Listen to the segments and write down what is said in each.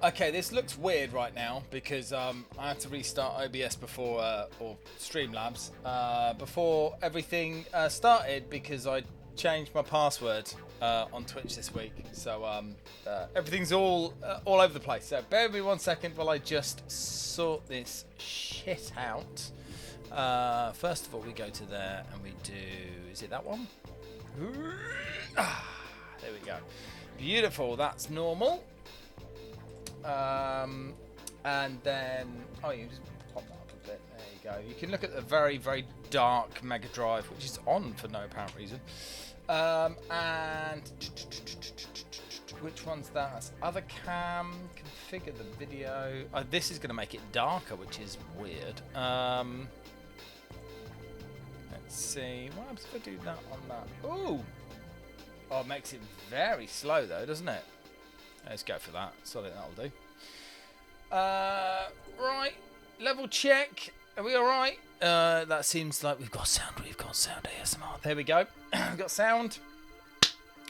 Okay, this looks weird right now because I had to restart OBS before, or Streamlabs, before everything started because I changed my password on Twitch this week. So everything's all over the place. So bear with me 1 second while I just sort this shit out. First of all, we go to there and we do... Is it that one? There we go. Beautiful. That's normal. And then, oh, you just pop that up a bit. There you go. You can look at the very, very dark Mega Drive, which is on for no apparent reason. And which one's that? That's other cam. Configure the video. Oh, this is going to make it darker, which is weird. Let's see. What happens if I do that on that? Ooh. Oh, it makes it very slow though, doesn't it? Let's go for that. Solid, that'll do. Right. Level check. Are we alright? That seems like we've got sound. We've got sound ASMR. There we go. We've got sound.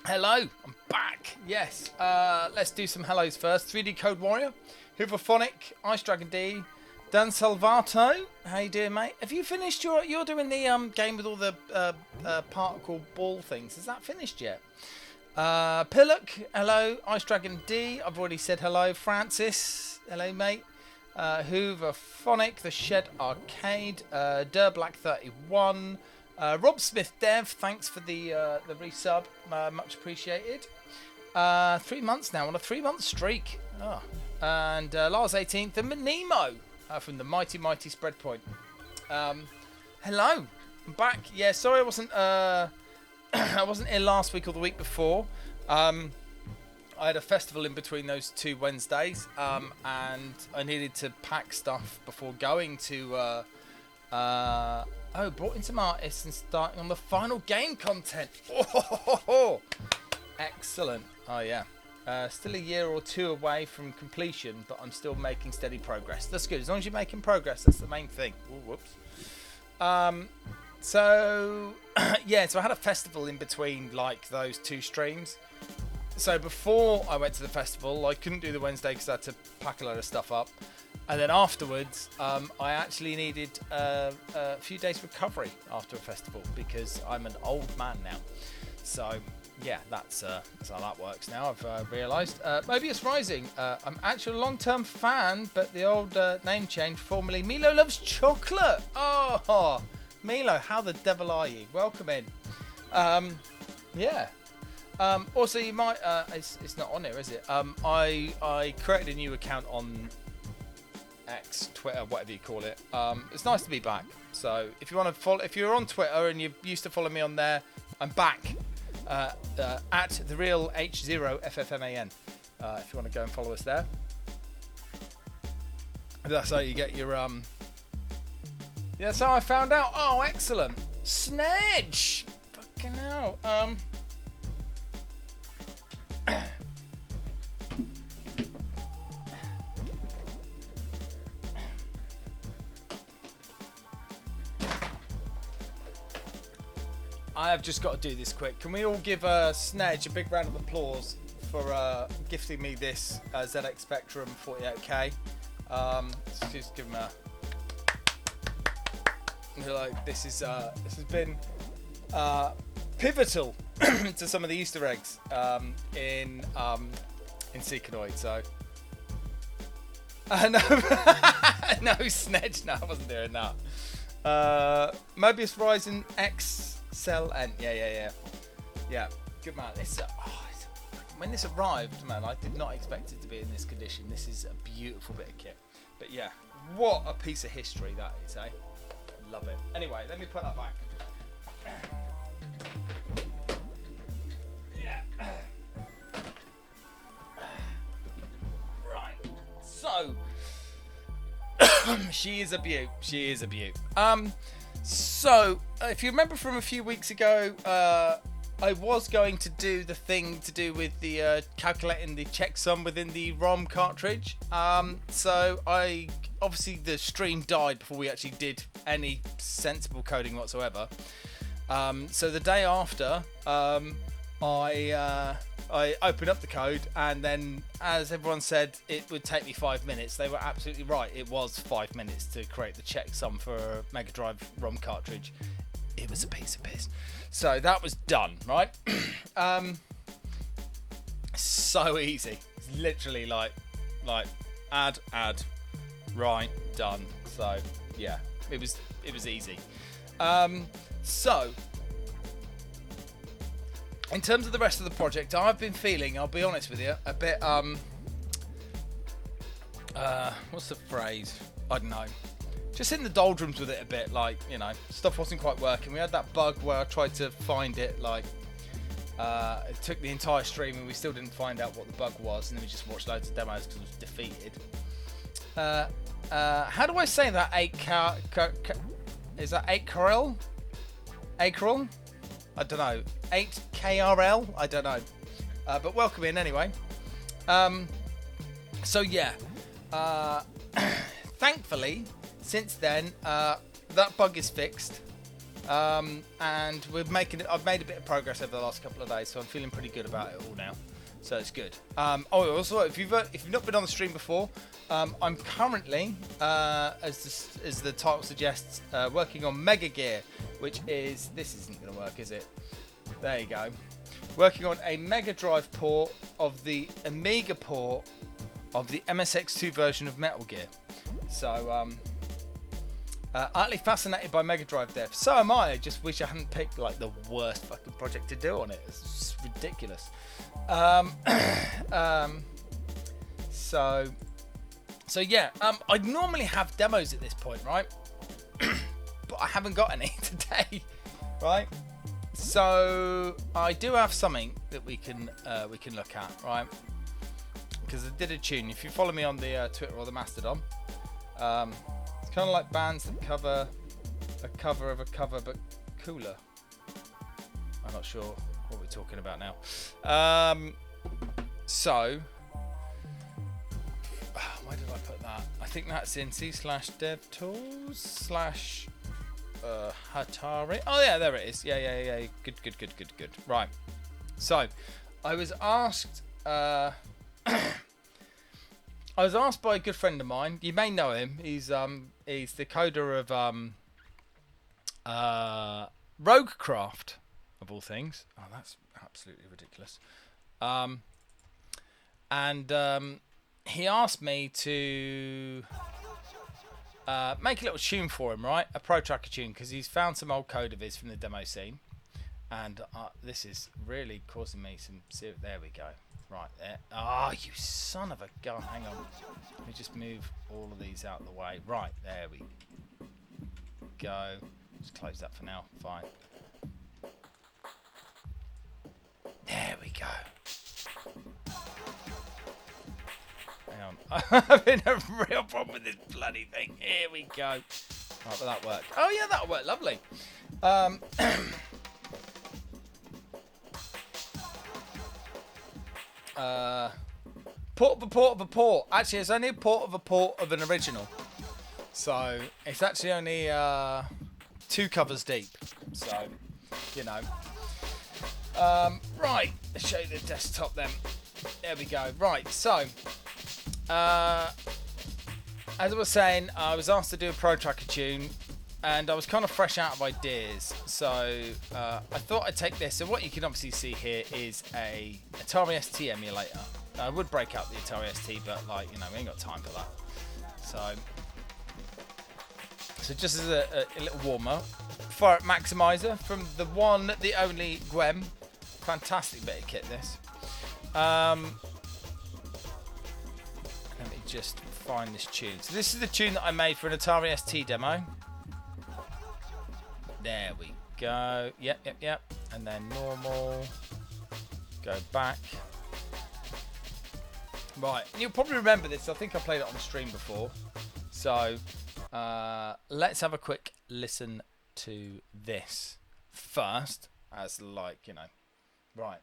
Hello. I'm back. Yes. Let's do some hellos first. 3D Code Warrior. Hooverphonic. Ice Dragon D. Dan Salvato. How you doing, mate? Have you finished your... You're doing the game with all the particle ball things. Is that finished yet? Pillock, hello. Ice Dragon D, I've already said hello. Francis, hello, mate. Hooverphonic, The Shed Arcade, Durblack 31, Rob Smith Dev, thanks for the resub, much appreciated. 3 months now on a 3-month streak. Oh. And Lars 18th, and Nemo from the Mighty Spreadpoint. Hello, I'm back. Yeah, sorry I wasn't. I wasn't in last week or the week before. I had a festival in between those 2 Wednesdays, and I needed to pack stuff before going to. Brought in some artists and starting on the final game content. Oh, excellent. Oh yeah. Still a year or 2 away from completion, but I'm still making steady progress. That's good. As long as you're making progress, that's the main thing. Ooh, whoops. So yeah, so I had a festival in between like those 2 streams. So before I went to the festival, I couldn't do the Wednesday because I had to pack a load of stuff up. And then afterwards, I actually needed a few days recovery after a festival because I'm an old man now. So yeah, that's how that works now. I've realised. Mobius Rising. I'm actually a long-term fan, but the old name change, formerly Milo Loves Chocolate. Oh. Milo, how the devil are you? Welcome in. Yeah. Also, you might. It's not on here, is it? I created a new account on X, Twitter, whatever you call it. It's nice to be back. So if you want to follow, if you're on Twitter and you used to follow me on there, I'm back. At the real H0FFMAN. If you want to go and follow us there. That's how you get your Yeah, that's how I found out. Oh, excellent. Snedge! Fucking hell. I have just got to do this quick. Can we all give Snedge a big round of applause for gifting me this ZX Spectrum 48K? Let's just give him a... Like this has been pivotal to some of the Easter eggs in Seekanoid. So no Snedge. No, I wasn't doing that. Mobius Rising XLN. Yeah. Good man. When this arrived, man, I did not expect it to be in this condition. This is a beautiful bit of kit. But yeah, what a piece of history that is, eh? Love it. Anyway, let me put that back. Yeah. Right. So, she is a beaut. She is a beaut. So, if you remember from a few weeks ago, I was going to do the thing to do with the calculating the checksum within the ROM cartridge. So obviously the stream died before we actually did any sensible coding whatsoever. So the day after, I I opened up the code, and then, as everyone said, it would take me 5 minutes. They were absolutely right. It was 5 minutes to create the checksum for a Mega Drive ROM cartridge. It was a piece of piss. So that was done, right? So easy. It's literally like add, right, done. So yeah, it was easy. So in terms of the rest of the project, I've been feeling, I'll be honest with you, a bit what's the phrase? I don't know. Just in the doldrums with it a bit, like, you know, stuff wasn't quite working. We had that bug where I tried to find it, like, it took the entire stream and we still didn't find out what the bug was, and then we just watched loads of demos because it was defeated. How do I say that? Is that 8 KRL? Acrel? I don't know. 8 KRL? I don't know. But welcome in anyway. So yeah. Thankfully, since then, that bug is fixed, and I've made a bit of progress over the last couple of days, so I'm feeling pretty good about it all now. So it's good. Also, if you've not been on the stream before, I'm currently, as the title suggests, working on Mega Gear, which is, this isn't going to work, is it? There you go. Working on a Mega Drive port of the Amiga port of the MSX2 version of Metal Gear. So, utterly fascinated by Mega Drive dev. So am I. I just wish I hadn't picked like the worst fucking project to do on it. It's just ridiculous. So yeah. I'd normally have demos at this point, right? But I haven't got any today, right? So I do have something that we can look at, right? Because I did a tune. If you follow me on the Twitter or the Mastodon, it's kind of like bands that cover a cover of a cover, but cooler. I'm not sure what we're talking about now. So, where did I put that? I think that's in c/devtools/Hatari. Oh yeah, there it is. Yeah. Good. Right. So, I was asked. I was asked by a good friend of mine. You may know him. He's the coder of Roguecraft, of all things. Oh, that's absolutely ridiculous. And he asked me to make a little tune for him, right? A Pro Tracker tune, because he's found some old code of his from the demo scene, and this is really causing me some. There we go. Right there. Oh, you son of a gun. Hang on. Let me just move all of these out of the way. Right, there we go. Just close that for now. Fine. There we go. Hang on. I'm having a real problem with this bloody thing. Here we go. Right, will that work? Oh, yeah, that'll work. Lovely. Port of a port. Actually, it's only a port of an original. So it's actually only 2 covers deep. So, you know. Right. Let's show you the desktop then. There we go. Right. So, as I was saying, I was asked to do a Pro Tracker tune, and I was kind of fresh out of ideas. So I thought I'd take this. So what you can obviously see here is a Atari ST emulator. Now, I would break out the Atari ST, but like, you know, we ain't got time for that. So just as a little warm-up, Fire Maximizer from the one, the only Gwem. Fantastic bit of kit, this. Let me just find this tune. So this is the tune that I made for an Atari ST demo. There we go. Yep. And then normal. Go back. Right. And you'll probably remember this. I think I played it on the stream before. So let's have a quick listen to this first. As like, you know. Right.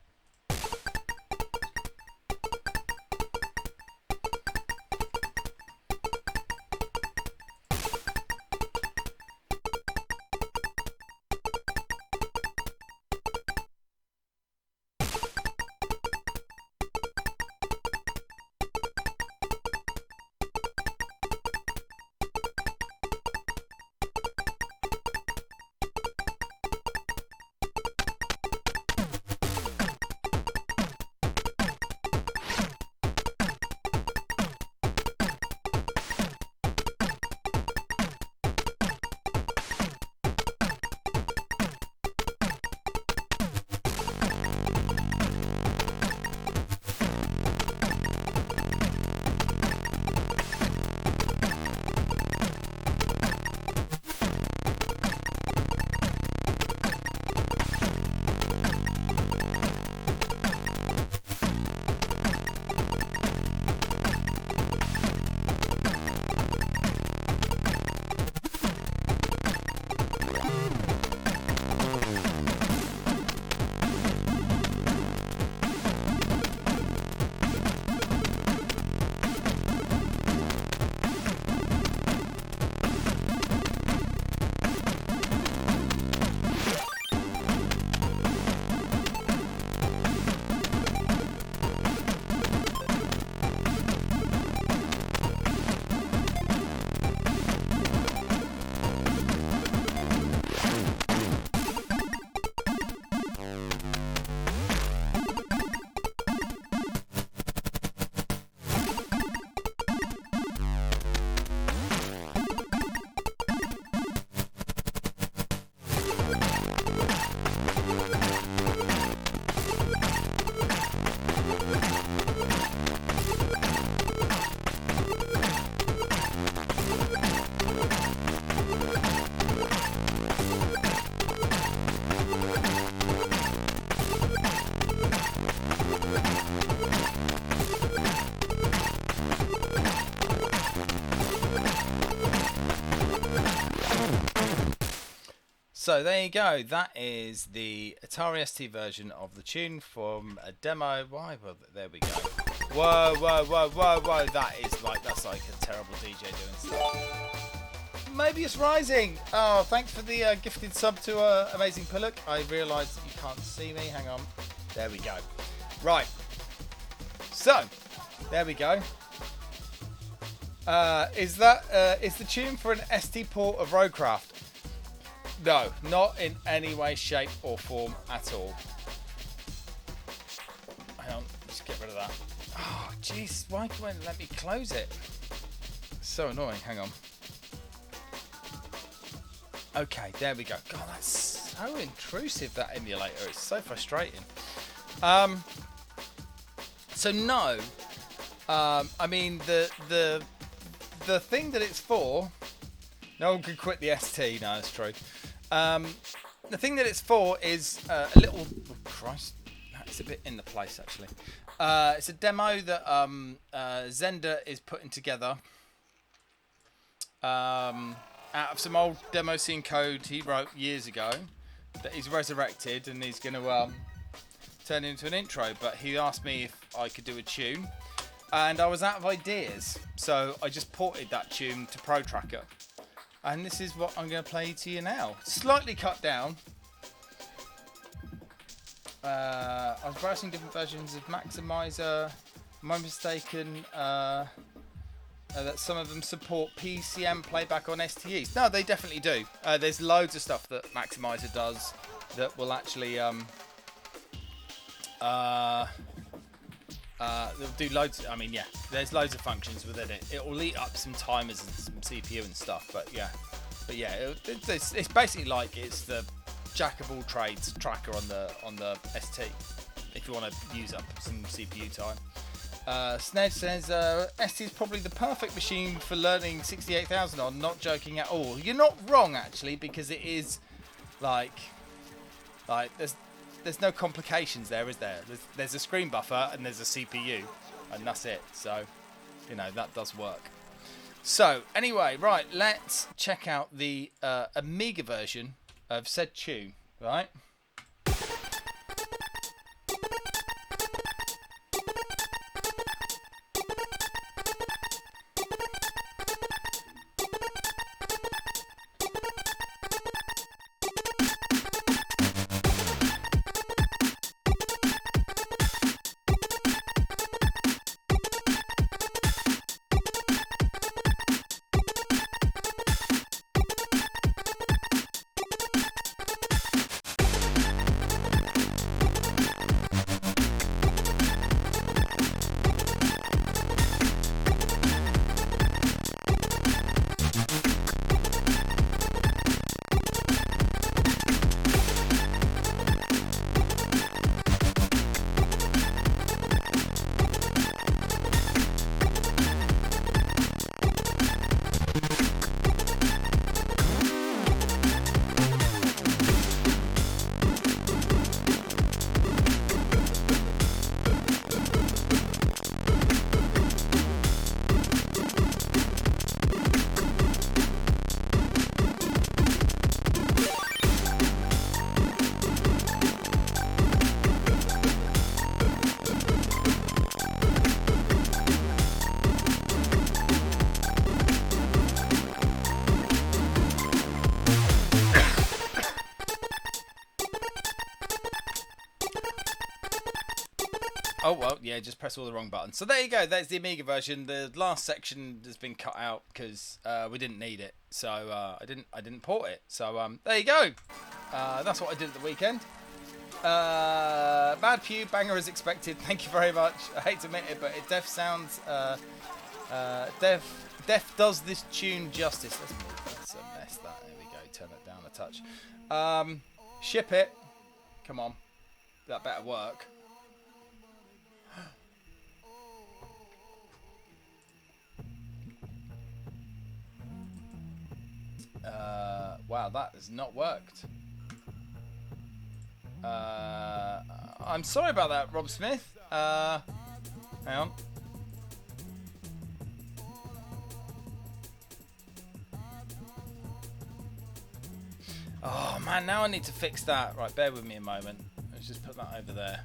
So there you go. That is the Atari ST version of the tune from a demo. Why? Well, there we go. Whoa, whoa, whoa, whoa, whoa. That's like a terrible DJ doing stuff. Maybe it's rising. Oh, thanks for the gifted sub to Amazing Pullock. I realised that you can't see me. Hang on. There we go. Right. So, there we go. Is the tune for an ST port of Roadcraft? No, not in any way, shape or form at all. Hang on, just get rid of that. Oh, jeez, why won't it let me close it? So annoying, hang on. Okay, there we go. God, that's so intrusive, that emulator. It's so frustrating. So no, I mean, the thing that it's for, no one can quit the ST, no, that's true. The thing that it's for is a little, oh Christ, that's a bit in the place actually. It's a demo that Zender is putting together out of some old demo scene code he wrote years ago that he's resurrected, and he's going to turn it into an intro. But he asked me if I could do a tune, and I was out of ideas, so I just ported that tune to Pro Tracker. And this is what I'm going to play to you now. Slightly cut down. I was browsing different versions of Maximizer. Am I mistaken that some of them support PCM playback on STEs? No, they definitely do. There's loads of stuff that Maximizer does that will actually they'll do loads. I mean, yeah, there's loads of functions within it. It will eat up some timers and some CPU and stuff, but yeah, it's basically like it's the jack of all trades tracker on the ST. If you want to use up some CPU time. Sned says ST is probably the perfect machine for learning 68,000 on. Not joking at all. You're not wrong actually, because it is like there's no complications there, is there? There's a screen buffer and there's a CPU, and that's it. So, you know, that does work. So, anyway, right, let's check out the Amiga version of said tune, right? Oh, well, yeah, just press all the wrong buttons. So there you go. That's the Amiga version. The last section has been cut out because we didn't need it. So I didn't port it. So there you go. That's what I did at the weekend. Bad Pew, banger as expected. Thank you very much. I hate to admit it, but it def sounds... Def does this tune justice. Let's mess that. There we go. Turn it down a touch. Ship it. Come on. That better work. Wow, that has not worked. I'm sorry about that, Rob Smith. Hang on. Oh man, now I need to fix that. Right, bear with me a moment. Let's just put that over there.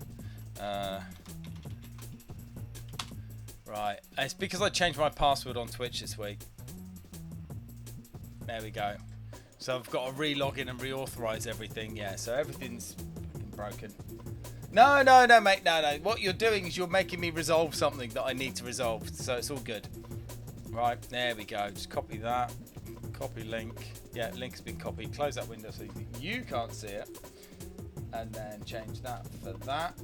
Right, it's because I changed my password on Twitch this week. There we go. So I've got to re-log in and reauthorize everything. Yeah, so everything's broken. No, mate, no. What you're doing is you're making me resolve something that I need to resolve. So it's all good. Right, there we go. Just copy that. Copy link. Yeah, link's been copied. Close that window so you can't see it. And then change that for that.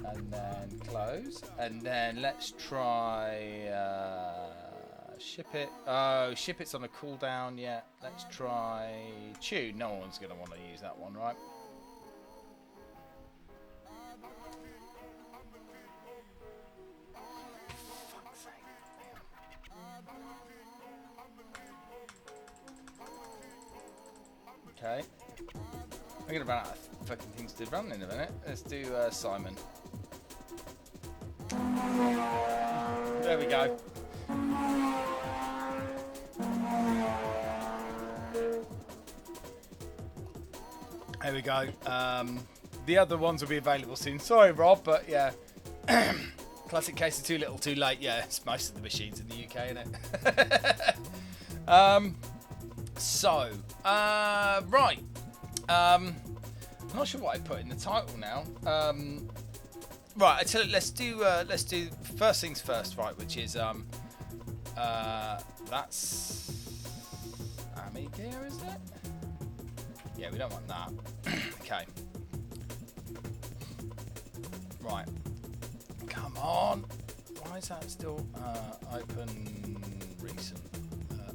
And then close. And then let's try ship it. Oh, ship it's on a cooldown. Yeah, let's try tune. No one's going to want to use that one, right? Fuck's sake. Okay. I'm going to run out of fucking things to run in a minute. Let's do Simon. There we go. There we go. The other ones will be available soon. Sorry, Rob, but yeah. Classic case of too little, too late. Yeah, it's most of the machines in the UK, isn't it? Right. I'm not sure what I put in the title now. Right, I tell you, let's do first things first, right? Which is that's Ami gear, is it? Yeah, we don't want that. Okay. Right. Come on. Why is that still open recent?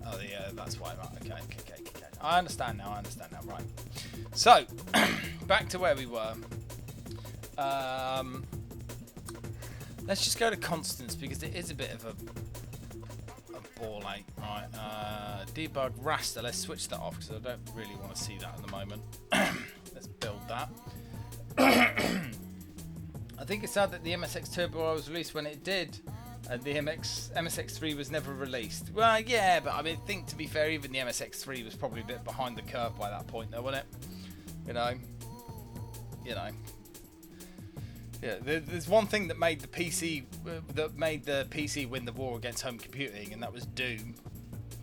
Oh yeah, that's why. Right. Okay. I understand now. Right. So back to where we were. Let's just go to constants because it is a bit of a ball ache, right? Debug raster. Let's switch that off because I don't really want to see that at the moment. Let's build that. I think it's sad that the MSX Turbo was released when it did, and the MSX3 was never released. Well, yeah, but I mean, to be fair, even the MSX3 was probably a bit behind the curve by that point, though, wasn't it? You know. Yeah, there's one thing that made the PC win the war against home computing, and that was Doom.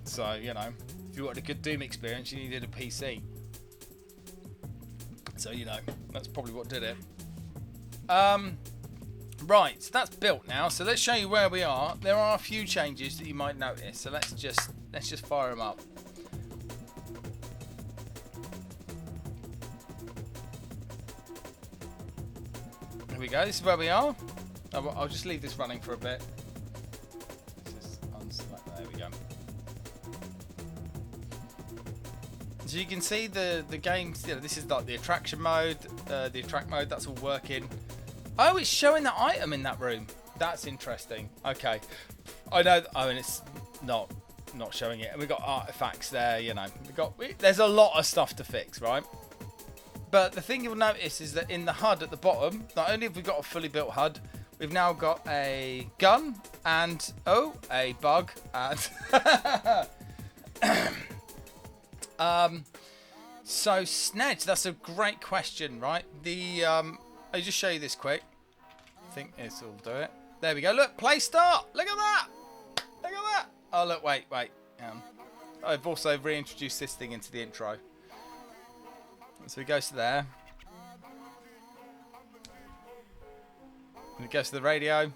So you know, if you wanted a good Doom experience, you needed a PC. So you know, that's probably what did it. Right, so that's built now. So let's show you where we are. There are a few changes that you might notice. So let's just fire them up. Here we go. This is where we are. I'll just leave this running for a bit. There we go. So you can see the games. You know, this is like the attraction mode, the attract mode. That's all working. Oh, it's showing the item in that room. That's interesting. Okay, I know. Oh, and it's not showing it. And we've got artifacts there. You know, there's a lot of stuff to fix, right? But the thing you'll notice is that in the HUD at the bottom, not only have we got a fully built HUD, we've now got a gun and a bug and so Snedge, that's a great question, right? I'll just show you this quick. I think this will do it. There we go. Look, play start. Look at that. Look at that. Oh look, wait. I've also reintroduced this thing into the intro. So it goes to there. And it goes to the radio.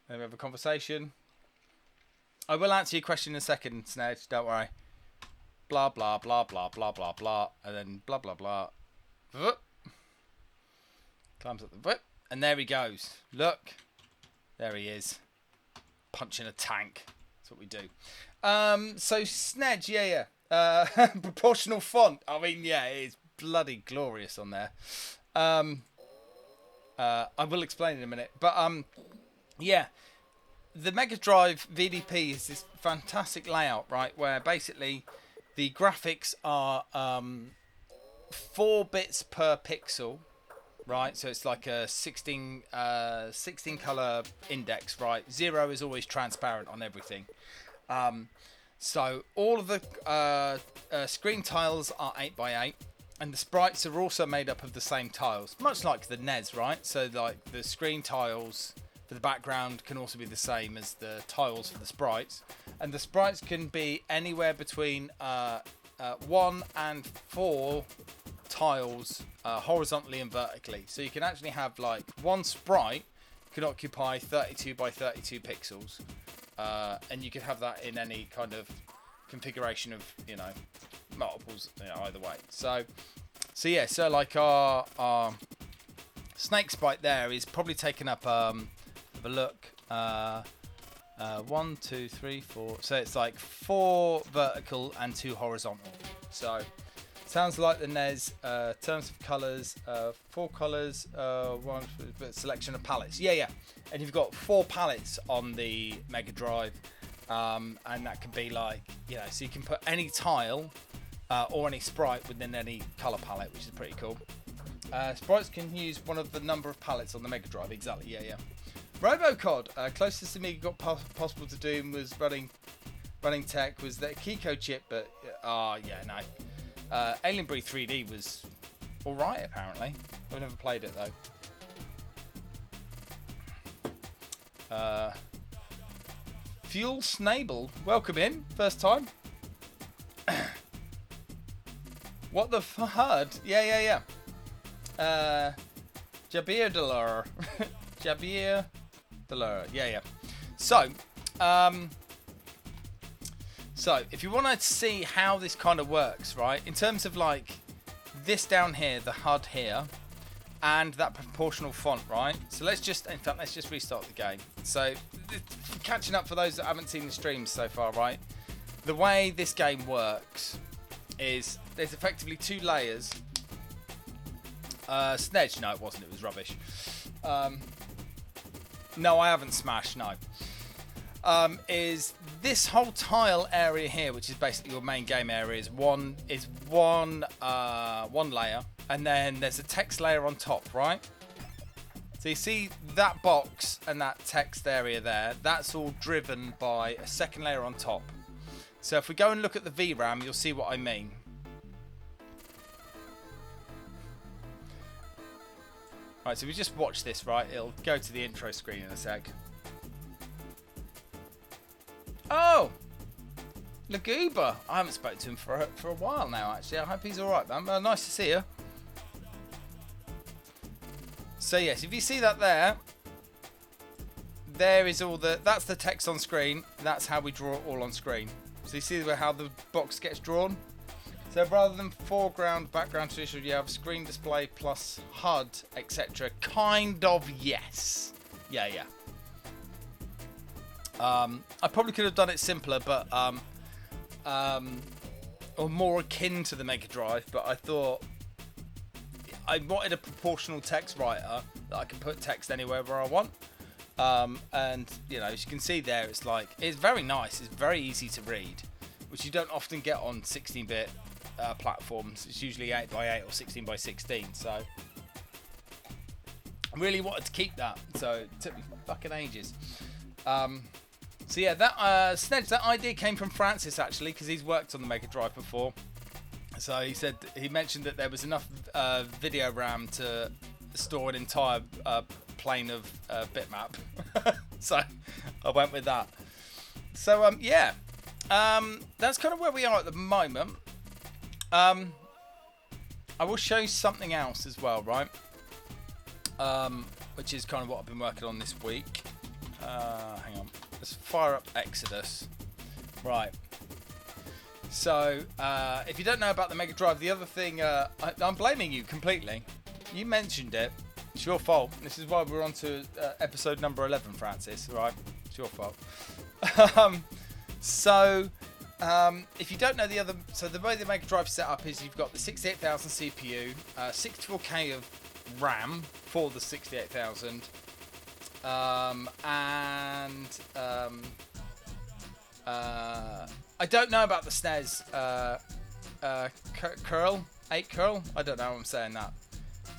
Then we have a conversation. I will answer your question in a second, Snedge. Don't worry. Blah, blah, blah, blah, blah, blah, blah. And then blah, blah, blah. Climbs up the whip. And there he goes. Look. There he is. Punching a tank. That's what we do. So Snedge, yeah. Proportional font. I mean, yeah, it's bloody glorious on there. I will explain in a minute. But, yeah. The Mega Drive VDP is this fantastic layout, right? Where basically the graphics are 4 bits per pixel, right? So it's like a 16 color index, right? 0 is always transparent on everything. So all of the screen tiles are 8x8, and the sprites are also made up of the same tiles, much like the NES, right? So like the screen tiles for the background can also be the same as the tiles for the sprites, and the sprites can be anywhere between 1 and 4 tiles horizontally and vertically. So you can actually have like one sprite can occupy 32 by 32 pixels, and you can have that in any kind of configuration of, you know, multiples, you know, either way. So yeah, so like our snake sprite there is probably taken up have a look, 1 2 3 4, so it's like 4 vertical and 2 horizontal. So sounds like the NES. Terms of colours, 4 colours, 1 selection of palettes. Yeah. And you've got 4 palettes on the Mega Drive, and that can be like, you know, so you can put any tile or any sprite within any colour palette, which is pretty cool. Sprites can use one of the number of palettes on the Mega Drive. Exactly. Yeah. Robocod, closest to me got possible to Doom was running tech was the Kiko chip, but yeah, no. Alien Breed 3D was alright apparently. I've never played it though. Fuel Snable, welcome in, first time. What the FUD? Yeah. Jabir Delur. Jabir Delur. Yeah. So if you want to see how this kind of works, right, in terms of like this down here, the HUD here, and that proportional font, right? So let's just restart the game. So catching up for those that haven't seen the streams so far, right? The way this game works is there's effectively 2 layers. Snedge, no it wasn't, it was rubbish. No, I haven't smashed, no. Is this whole tile area here, which is basically your main game area, is one layer, and then there's a text layer on top, right? So you see that box and that text area there, that's all driven by a second layer on top. So if we go and look at the VRAM, you'll see what I mean. Right, so we just watch this, right? It'll go to the intro screen in a sec. Oh! Laguba! I haven't spoken to him for a while now, actually. I hope he's alright, man. Nice to see you. So yes, if you see that there is all that's the text on screen. That's how we draw it all on screen. So you see how the box gets drawn? So rather than foreground, background traditional, you have screen display plus HUD, etc. Kind of, yes. Yeah. I probably could have done it simpler, but or more akin to the Mega Drive, but I thought I wanted a proportional text writer that I can put text anywhere where I want. And you know, as you can see there, it's very nice. It's very easy to read, which you don't often get on 16-bit platforms. It's usually 8x8 or 16x16. So I really wanted to keep that, so it took me fucking ages. So yeah, that Snedge, that idea came from Francis actually, because he's worked on the Mega Drive before. So he mentioned that there was enough video RAM to store an entire plane of bitmap. So I went with that. So yeah, that's kind of where we are at the moment. I will show you something else as well, right? Which is kind of what I've been working on this week. Hang on, let's fire up Exodus. Right. So, if you don't know about the Mega Drive, the other thing, I'm blaming you completely. You mentioned it. It's your fault. This is why we're on to episode number 11, Francis. Right? It's your fault. If you don't know the other... So, the way the Mega Drive set up is you've got the 68,000 CPU, 64K of RAM for the 68,000, I don't know about the SNES curl, 8 curl. I don't know how I'm saying that.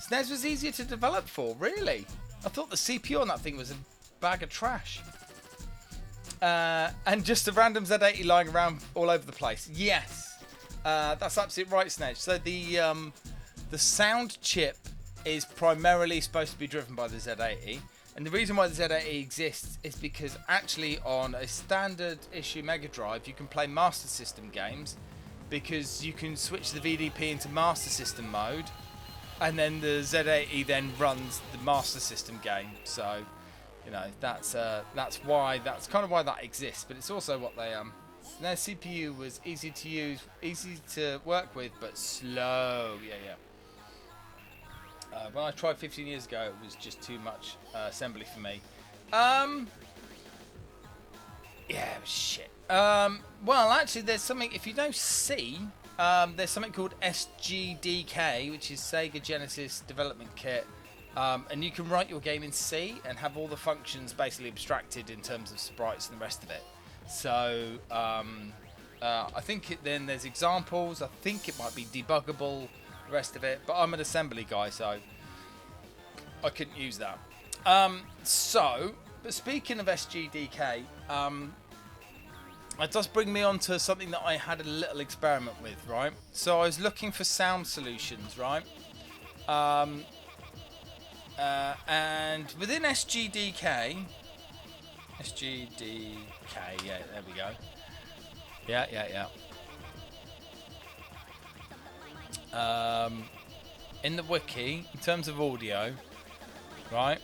SNES was easier to develop for, really. I thought the CPU on that thing was a bag of trash. And just a random Z80 lying around all over the place. Yes, that's absolutely right, Snedge. So the sound chip is primarily supposed to be driven by the Z80. And the reason why the Z80 exists is because actually on a standard issue Mega Drive, you can play Master System games because you can switch the VDP into Master System mode, and then the Z80 then runs the Master System game. So, you know, that's kind of why that exists. But it's also what they their CPU was easy to use, easy to work with, but slow. Yeah. When I tried 15 years ago, it was just too much assembly for me. Yeah, it was shit. Well, actually, there's something, if you don't see, there's something called SGDK, which is Sega Genesis Development Kit. And you can write your game in C and have all the functions basically abstracted in terms of sprites and the rest of it. So, I think then there's examples. I think it might be debuggable, the rest of it, but I'm an assembly guy, so I couldn't use that. But speaking of SGDK, it does bring me on to something that I had a little experiment with, right? So I was looking for sound solutions, right? And within SGDK, yeah, there we go. Yeah. In the wiki, in terms of audio, right?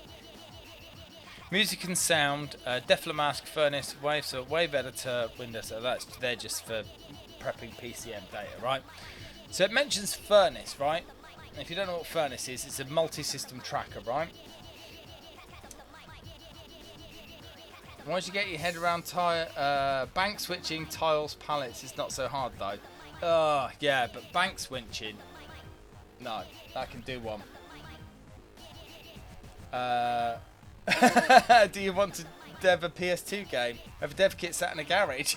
Music and sound, Defla Mask, Furnace, Wave, so Wave Editor, Windows. So they're just for prepping PCM data, right? So it mentions Furnace, right? And if you don't know what Furnace is, it's a multi-system tracker, right? Once you get your head around bank switching, tiles, palettes, it's not so hard though. Yeah, but bank switching, no, I can do one. Do you want to dev a PS2 game? Have a dev kit sat in a garage?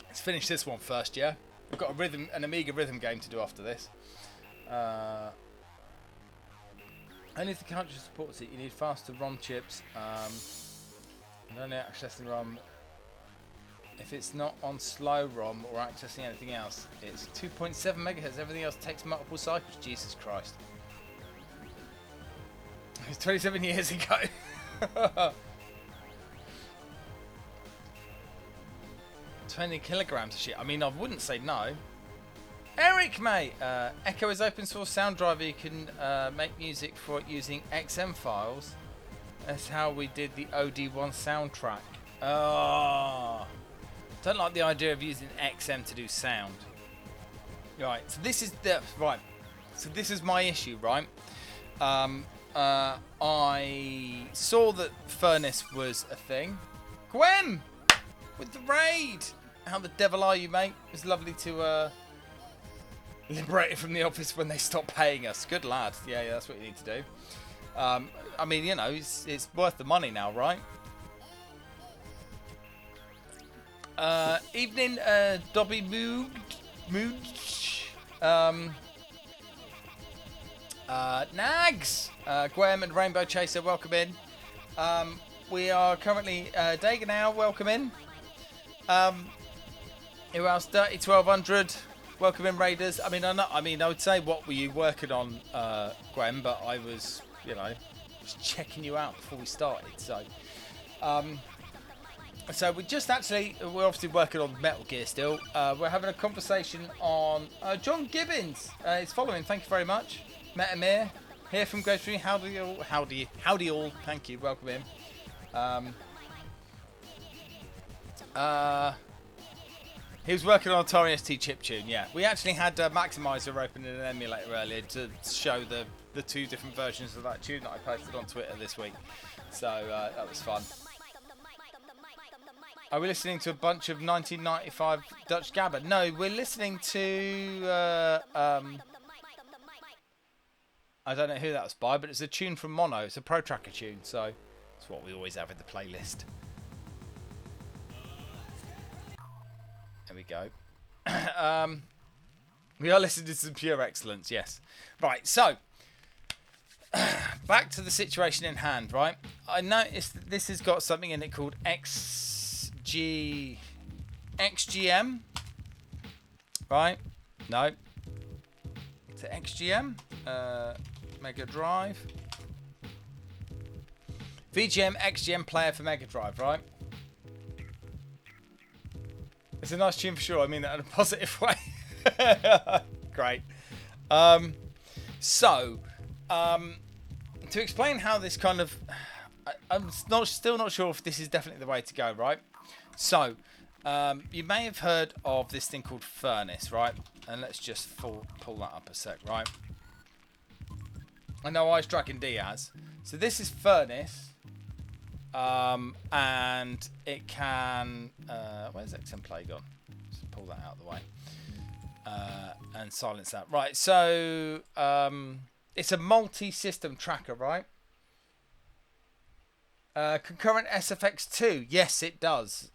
Let's finish this one first, yeah? We've got an Amiga rhythm game to do after this. Only if the cartridge supports it, you need faster ROM chips. And only accessing ROM. If it's not on slow ROM or accessing anything else, it's 2.7 megahertz. Everything else takes multiple cycles. Jesus Christ. It's 27 years ago. 20 kilograms of shit. I mean, I wouldn't say no. Eric, mate! Echo is open source sound driver. You can make music for it using XM files. That's how we did the OD1 soundtrack. Oh, don't like the idea of using XM to do sound. Right, so this is my issue, right? I saw that Furnace was a thing. Gwen! With the raid! How the devil are you, mate? It's lovely to liberate it from the office when they stop paying us. Good lad. Yeah, that's what you need to do. I mean, you know, it's worth the money now, right? Evening, Dobby Mood. Nags! Graham and Rainbow Chaser, welcome in. We are currently Dagenau, welcome in. Who else? Dirty 1200, welcome in, Raiders. I mean, I would say, what were you working on, Graham? But I was, you know, just checking you out before we started. So we're obviously working on Metal Gear still. We're having a conversation on John Gibbons. Is following. Thank you very much. Metamir here from Grocery. Howdy all. Thank you. Welcome in. He was working on Atari ST chiptune. Yeah, we actually had Maximizer open in an emulator earlier to show the two different versions of that tune that I posted on Twitter this week. So that was fun. Are we listening to a bunch of 1995 Dutch Gabba? No, we're listening to I don't know who that was by, but it's a tune from Mono. It's a Pro Tracker tune, so it's what we always have in the playlist. There we go. We are listening to some pure excellence, yes. Right, so back to the situation in hand, right? I noticed that this has got something in it called XGM, right? No. It's XGM, Mega Drive. VGM XGM player for Mega Drive, right? It's a nice tune for sure. I mean that in a positive way. Great. To explain how this kind of... I'm still not sure if this is definitely the way to go, right? So, you may have heard of this thing called Furnace, right? And let's just pull that up a sec, right? I know Ice Dragon D has. So this is Furnace. And it can... where's XM Play gone? Just pull that out of the way. And silence that. Right, so... it's a multi-system tracker, right? Concurrent SFX2. Yes, it does.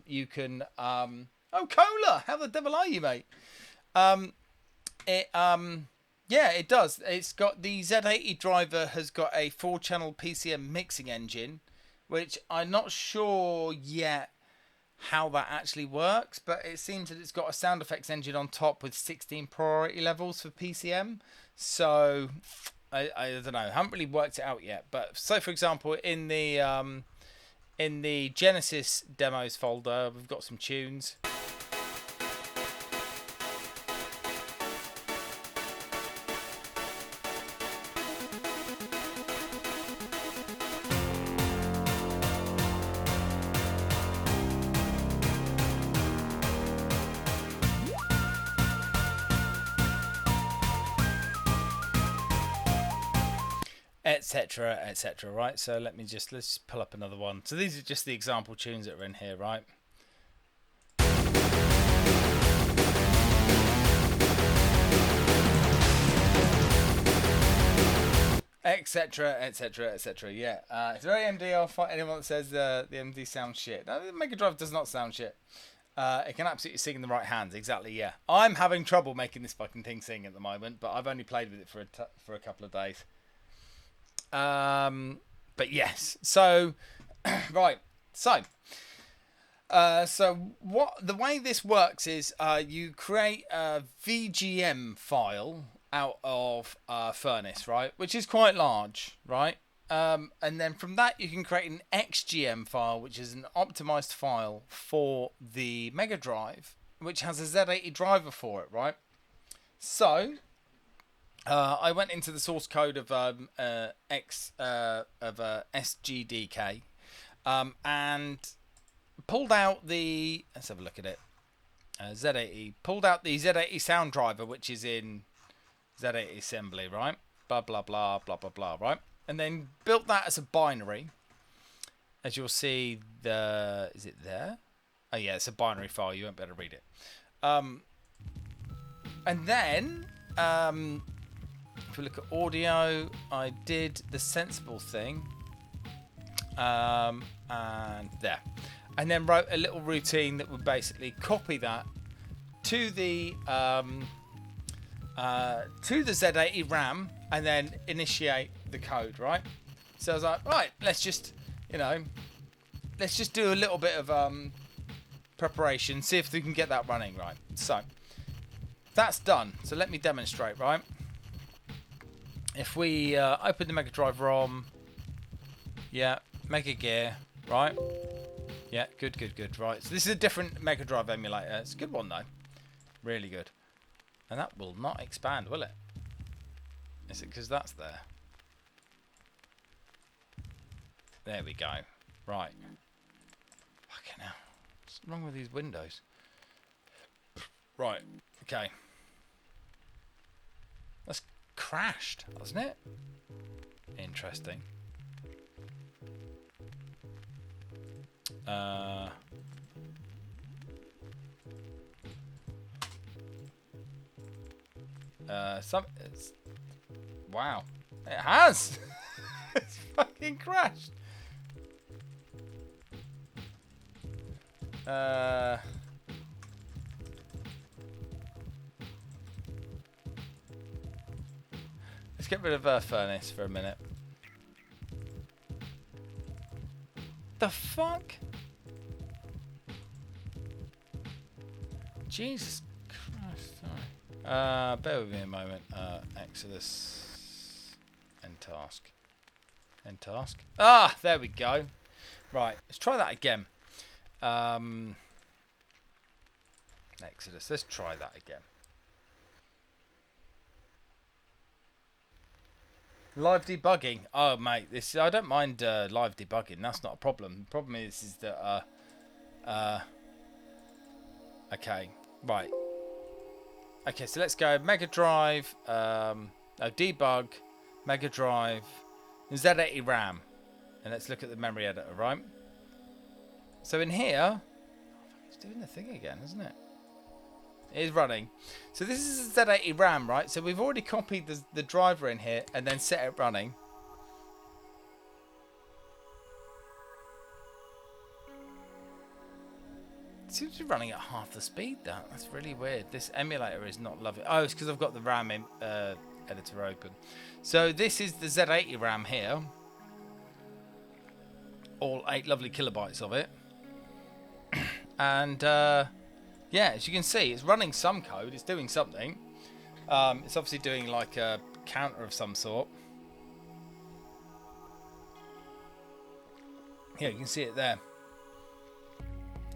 You can... oh, Cola! How the devil are you, mate? Yeah, it does. It's got... The Z80 driver has got a 4-channel PCM mixing engine, which I'm not sure yet how that actually works, but it seems that it's got a sound effects engine on top with 16 priority levels for PCM. So I don't know. I haven't really worked it out yet. But so, for example, in the Genesis demos folder, we've got some tunes. Etc, etc. Right, so let's just pull up another one. So these are just the example tunes that are in here, right? Etc, etc, etc. Yeah, it's very MD. I'll fight anyone that says the MD sounds shit. No, the Mega Drive does not sound shit. It can absolutely sing in the right hands. Exactly. Yeah, I'm having trouble making this fucking thing sing at the moment, but I've only played with it for a couple of days. But yes, so right, so what the way this works is you create a VGM file out of Furnace, right, which is quite large, right, and then from that you can create an XGM file, which is an optimized file for the Mega Drive, which has a Z80 driver for it, right. So I went into the source code of SGDK and pulled out the... Let's have a look at it. Z80. Pulled out the Z80 sound driver, which is in Z80 assembly, right? Blah, blah, blah, blah, blah, blah, right? And then built that as a binary. As you'll see, is it there? Oh, yeah, it's a binary file. You won't be able to read it. And then... if we look at audio, I did the sensible thing, and there, and then wrote a little routine that would basically copy that to the Z80 RAM and then initiate the code, right? So I was like, right, let's just do a little bit of preparation, see if we can get that running, right? So that's done. So let me demonstrate, right? If we open the Mega Drive ROM, yeah, Mega Gear, right? Yeah, good, right. So this is a different Mega Drive emulator. It's a good one though, really good. And that will not expand, will it? Is it because that's there? There we go. Right. Fucking hell. What's wrong with these windows? Right. Okay. That's crashed, hasn't it? Interesting. Wow, it has. It's fucking crashed. Let's get rid of Furnace for a minute. the fuck? Jesus Christ. Sorry. Bear with me a moment. Exodus. End task. End task. Ah, there we go. Right, let's try that again. Exodus. Let's try that again. Live debugging. Oh, mate, this I don't mind live debugging. That's not a problem. The problem is that okay, right. Okay, so let's go Mega Drive. Debug, Mega Drive, Z80 RAM, and let's look at the memory editor, right? So in here, it's doing the thing again, isn't it? It is running. So this is a Z80 RAM, right? So we've already copied the driver in here and then set it running. It seems to be running at half the speed. That's really weird. This emulator is not loving. Oh, it's because I've got the RAM editor open. So this is the Z80 RAM here. All 8 lovely kilobytes of it. And yeah, as you can see, it's running some code. It's doing something. It's obviously doing like a counter of some sort. Yeah, you can see it there.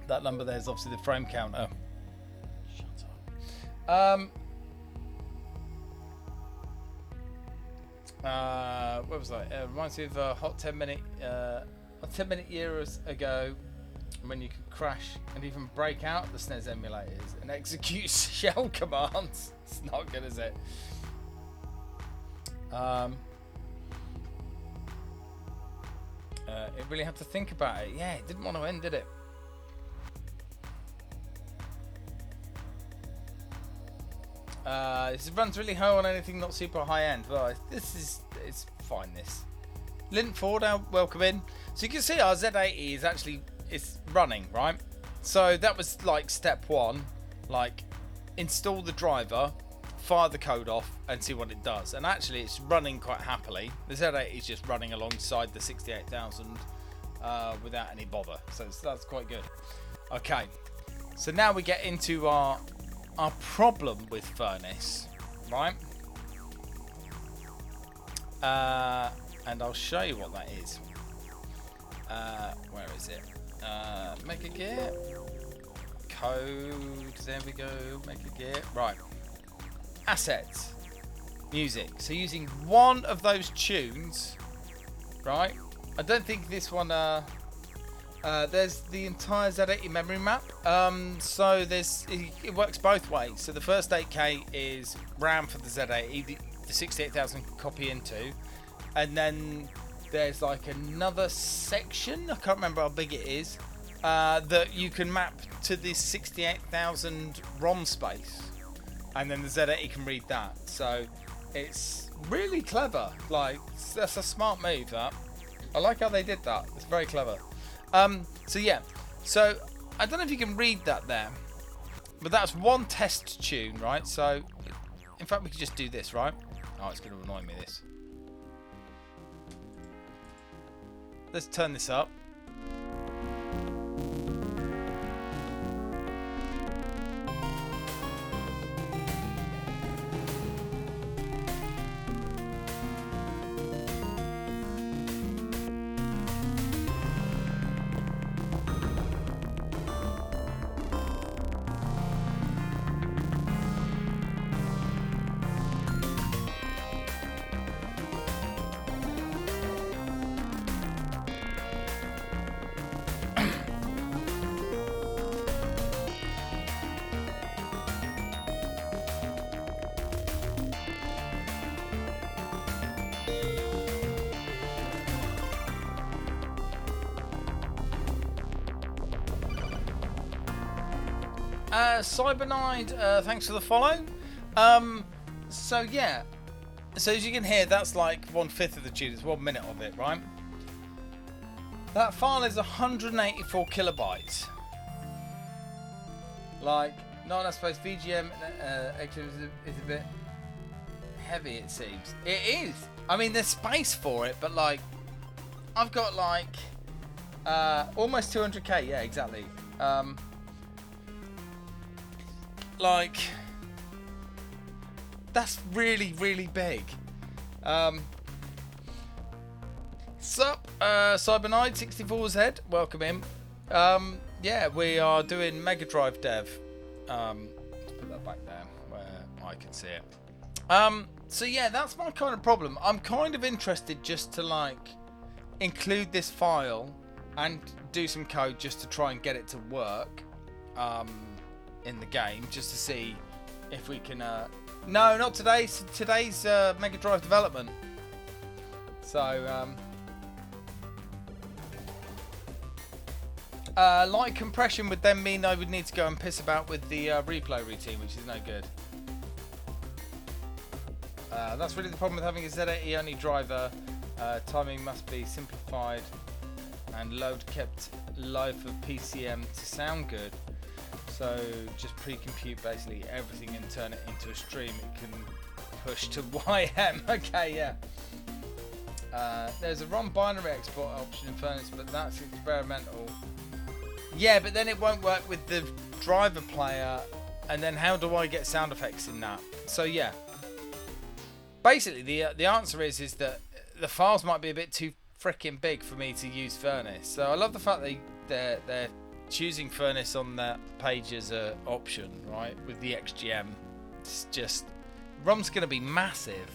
That number there is obviously the frame counter. Shut up. What was that? Reminds me of a hot 10-minute years ago, when you could crash and even break out the SNES emulators and execute shell commands. It's not good, is it? It really had to think about it. Yeah, it didn't want to end, did it? This runs really high on anything not super high end. Well, it's fine. This Lint Ford, welcome in. So you can see our Z80 is actually it's running, right? So that was like step one, like install the driver, fire the code off, and see what it does. And actually, it's running quite happily. The Z80 is just running alongside the 68,000 without any bother. So that's quite good. Okay, so now we get into our problem with Furnace, right? And I'll show you what that is. Where is it? Make a gear. Code. There we go. Make a gear. Right. Assets. Music. So using one of those tunes, right? I don't think this one. There's the entire Z80 memory map. So it works both ways. So the first 8K is RAM for the Z80, the 68,000 can copy into, and then there's like another section, I can't remember how big it is, that you can map to this 68,000 ROM space, and then the Z80 can read that. So it's really clever. Like, that's a smart move, that. I like how they did that. It's very clever. So yeah, so I don't know if you can read that there, but that's one test tune, right? So in fact, we could just do this, right? Oh, it's going to annoy me, this. Let's turn this up. Cybernide, thanks for the follow. So yeah, so as you can hear, that's like 1/5 of the tune. It's 1 minute of it, right? That file is 184 kilobytes. Like, not I suppose VGM actually is a bit heavy, it seems. It is. I mean, there's space for it, but like, I've got like Almost 200k, yeah, exactly. Like, that's really, really big. Sup, Cyberknight 64's head, welcome in. Yeah, we are doing Mega Drive dev. Let's put that back there where I can see it. So yeah, that's my kind of problem. I'm kind of interested just to like include this file and do some code just to try and get it to work in the game, just to see if we can. No, not today's Mega Drive development. So light compression would then mean I would need to go and piss about with the replay routine, which is no good. That's really the problem with having a Z80 only driver. Timing must be simplified and load kept low for PCM to sound good. So just pre-compute basically everything and turn it into a stream. It can push to YM. Okay, yeah. There's a ROM binary export option in Furnace, but that's experimental. Yeah, but then it won't work with the driver player. And then how do I get sound effects in that? So yeah. Basically, the answer is that the files might be a bit too freaking big for me to use Furnace. So I love the fact they're choosing Furnace on that page as an option, right? With the XGM, it's just ROM's going to be massive,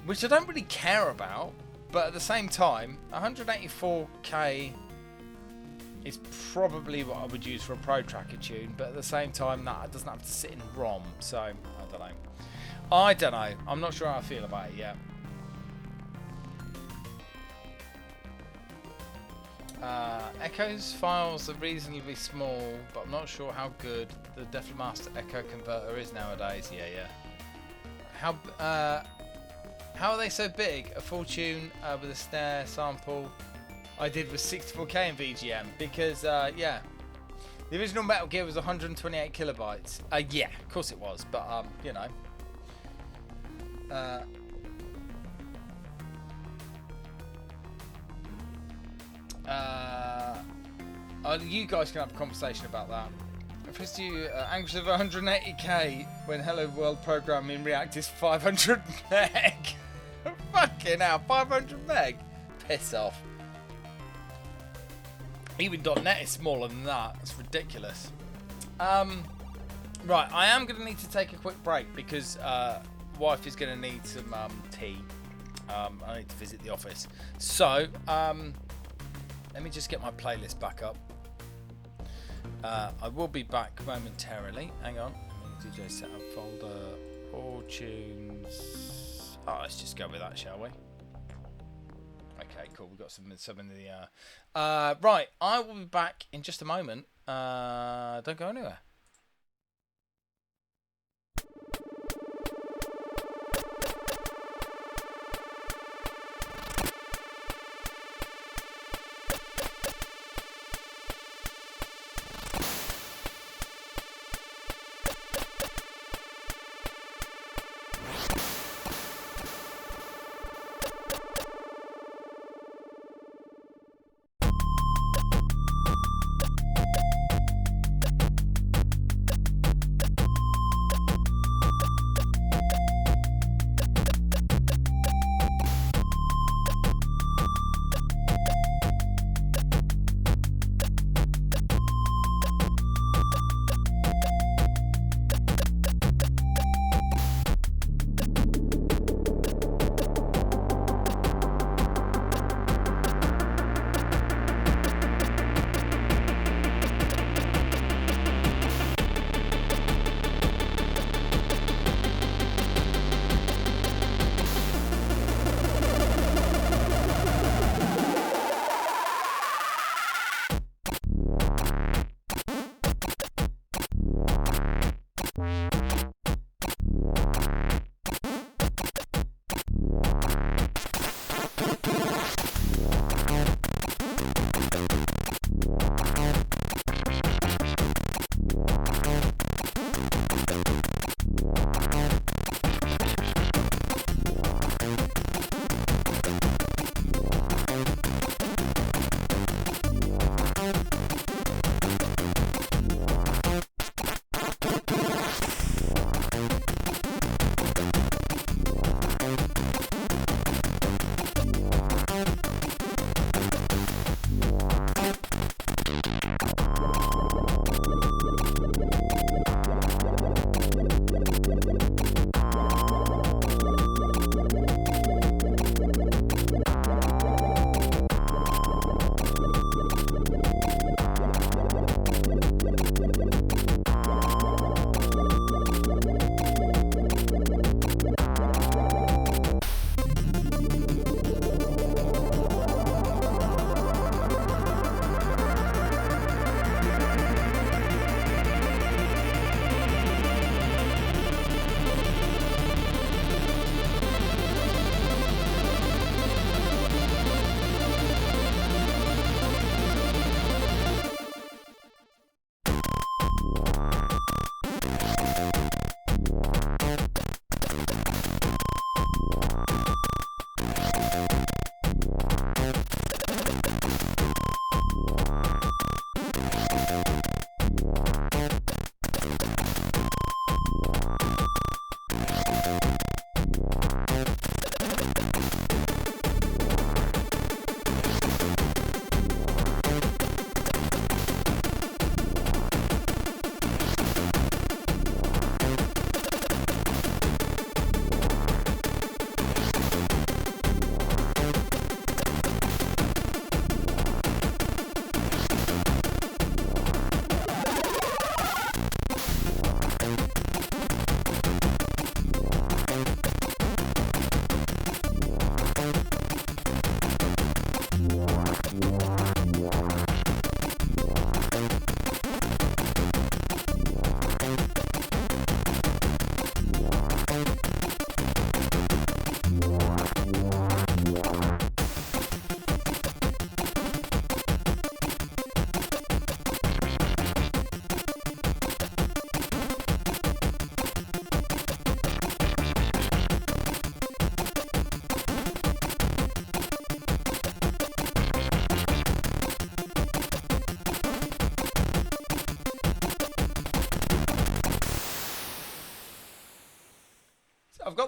which I don't really care about. But at the same time, 184K is probably what I would use for a Pro Tracker tune. But at the same time, that doesn't have to sit in ROM. So I don't know. I'm not sure how I feel about it yet. Echo's files are reasonably small, but I'm not sure how good the Deflamaster Echo converter is nowadays. Yeah. How are they so big? A full tune with a snare sample I did was 64K in VGM because yeah, the original Metal Gear was 128 kilobytes. Yeah, of course it was, but you know. You guys can have a conversation about that. First, you anguish of 180k when Hello World programming React is 500 meg. Fucking hell, 500 meg. Piss off. Even .NET is smaller than that. It's ridiculous. Right, I am going to need to take a quick break because wife is going to need some tea. I need to visit the office. So, let me just get my playlist back up. I will be back momentarily. Hang on. DJ setup folder. All tunes. Oh, let's just go with that, shall we? Okay, cool. We've got some in the... right, I will be back in just a moment. Don't go anywhere.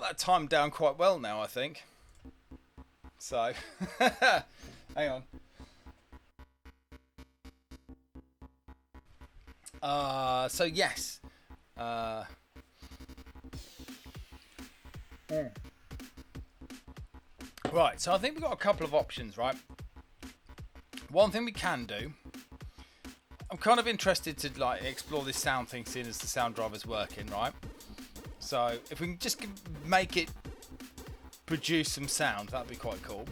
that time down quite well now, I think. So, hang on. So yes. Right, so I think we've got a couple of options, right? One thing we can do, I'm kind of interested to like explore this sound thing, seeing as the sound driver's working, right? So if we can just make it produce some sound, that'd be quite cool.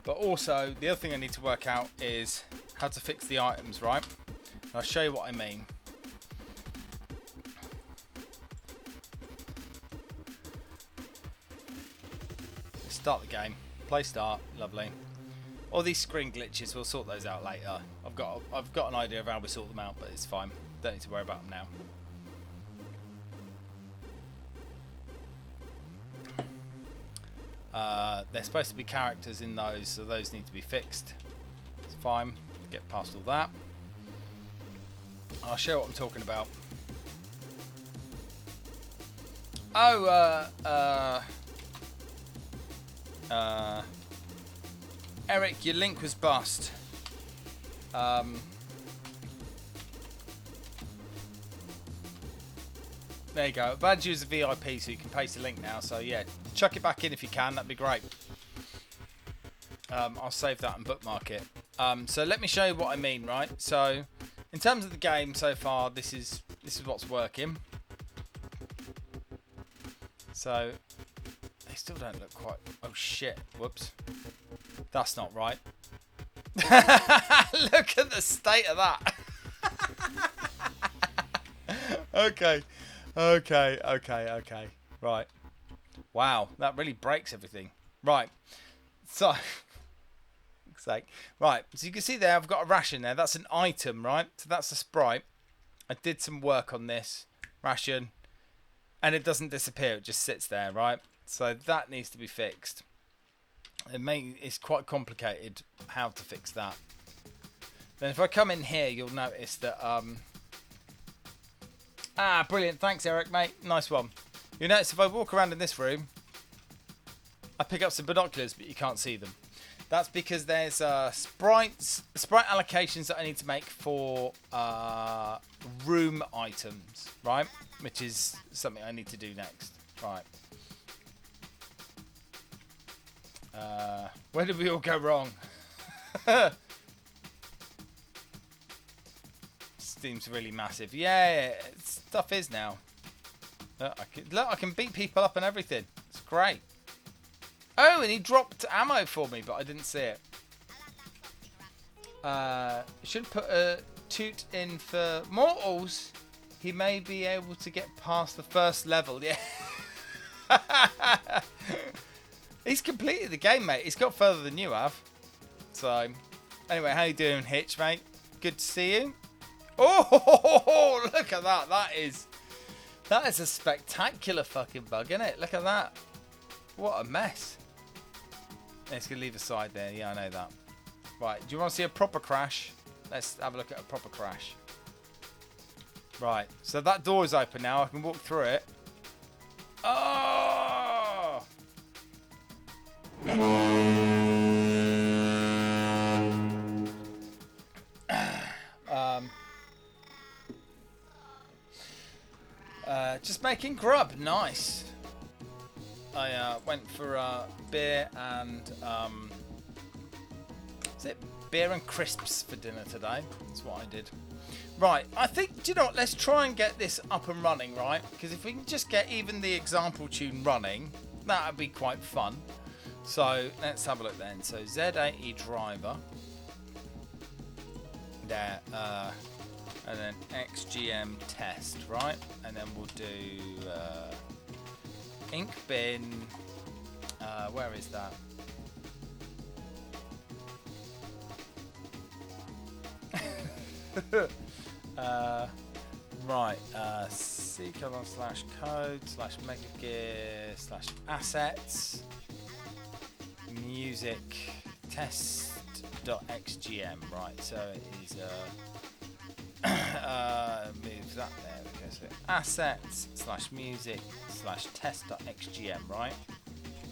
But also, the other thing I need to work out is how to fix the items, right? And I'll show you what I mean. Start the game. Play start. Lovely. All these screen glitches, we'll sort those out later. I've got an idea of how we sort them out, but it's fine. Don't need to worry about them now. There's supposed to be characters in those, so those need to be fixed. It's fine. Get past all that. I'll show you what I'm talking about. Eric, your link was bust. There you go. I'm glad you use a VIP so you can paste the link now. So yeah, chuck it back in if you can. That'd be great. I'll save that and bookmark it. So let me show you what I mean, right? So in terms of the game so far, this is what's working. So they still don't look quite. Oh shit! Whoops. That's not right. Look at the state of that. Okay. Right. Wow, that really breaks everything. Right. So, right. So you can see there, I've got a ration there. That's an item, right? So that's a sprite. I did some work on this ration, and it doesn't disappear. It just sits there, right? So that needs to be fixed. It's quite complicated how to fix that. Then if I come in here, you'll notice that brilliant, thanks Eric, mate, nice one. You'll notice if I walk around in this room, I pick up some binoculars, but you can't see them. That's because there's sprite allocations that I need to make for room items, right? Which is something I need to do next. Right. Where did we all go wrong? Seems really massive. Yeah, stuff is now. Look, I can beat people up and everything. It's great. Oh, and he dropped ammo for me, but I didn't see it. Should put a toot in for mortals. He may be able to get past the first level. Yeah. He's completed the game, mate. He's got further than you have. So, anyway, how you doing, Hitch, mate? Good to see you. Oh, look at that. That is a spectacular fucking bug, isn't it? Look at that. What a mess. It's going to leave a side there. Yeah, I know that. Right, do you want to see a proper crash? Let's have a look at a proper crash. Right, so that door is open now. I can walk through it. Oh! Just making grub. Nice. I went for beer and is it beer and crisps for dinner today? That's what I did. Right, I think, do you know what, let's try and get this up and running, right? Because if we can just get even the example tune running, that would be quite fun. So let's have a look then. So Z80 driver there, and then XGM test, right? And then we'll do ink bin. Where is that? Right, c:/code/megagear/assets music test.xgm. Right, so it is move that there because is it? Assets / music / test.xgm, right?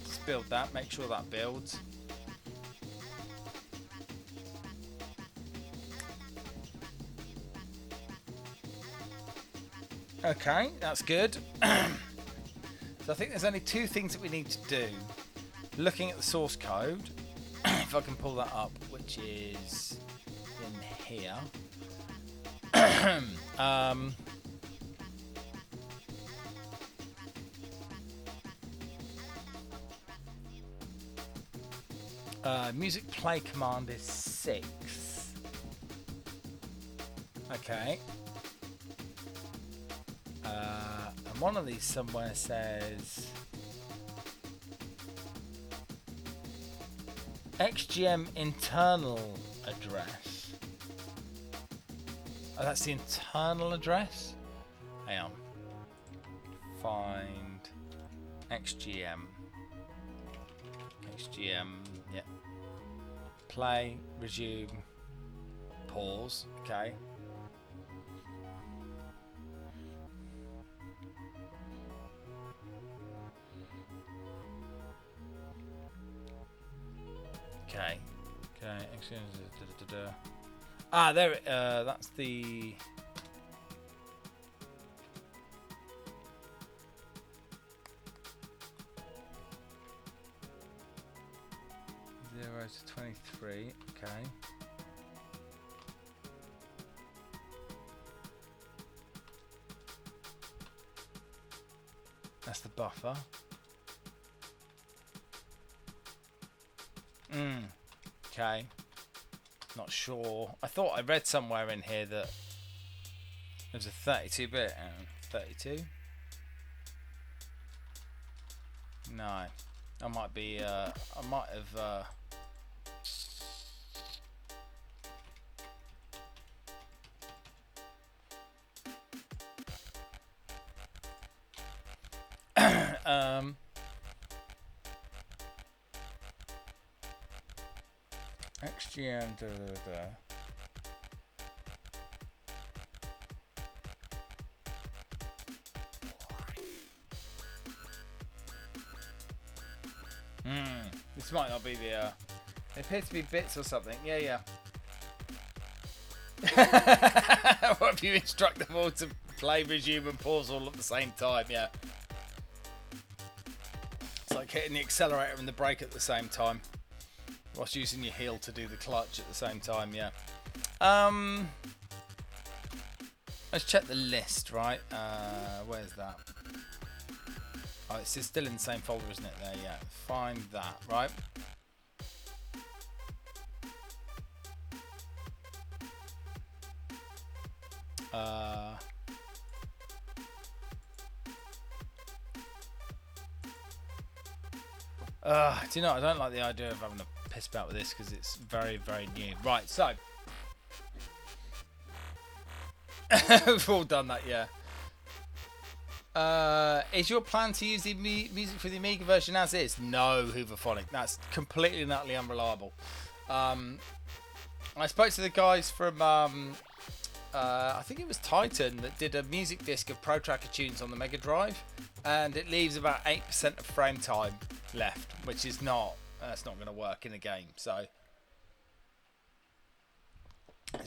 Let's build that, make sure that builds. Okay, that's good. So I think there's only two things that we need to do. Looking at the source code, if I can pull that up, which is in here. Music play command is 6. Okay. And one of these somewhere says XGM internal address. Oh, that's the internal address? Hang on. Find XGM. XGM, yeah. Play, resume, pause, okay. Okay. Ah, there. That's the. Zero to 23. Okay. That's the buffer. Okay. Not sure. I thought I read somewhere in here that there's a 32-bit. 32? No. I might be. I might have. XGM This might not be the it appears to be bits or something. Yeah. What if you instruct them all to play, resume and pause all at the same time? Yeah. It's like hitting the accelerator and the brake at the same time. Whilst using your heel to do the clutch at the same time, yeah. Let's check the list, right? Where's that? Oh, it's still in the same folder, isn't it? There, yeah. Find that, right? Do you know, I don't like the idea of having a piss about with this because it's very, very new. Right, so we've all done that, yeah. Is your plan to use the music for the Amiga version as is? No, Hooverphonic. That's completely and utterly unreliable. I spoke to the guys from I think it was Titan that did a music disc of Pro Tracker tunes on the Mega Drive, and it leaves about 8% of frame time left, which is not. That's not going to work in a game. So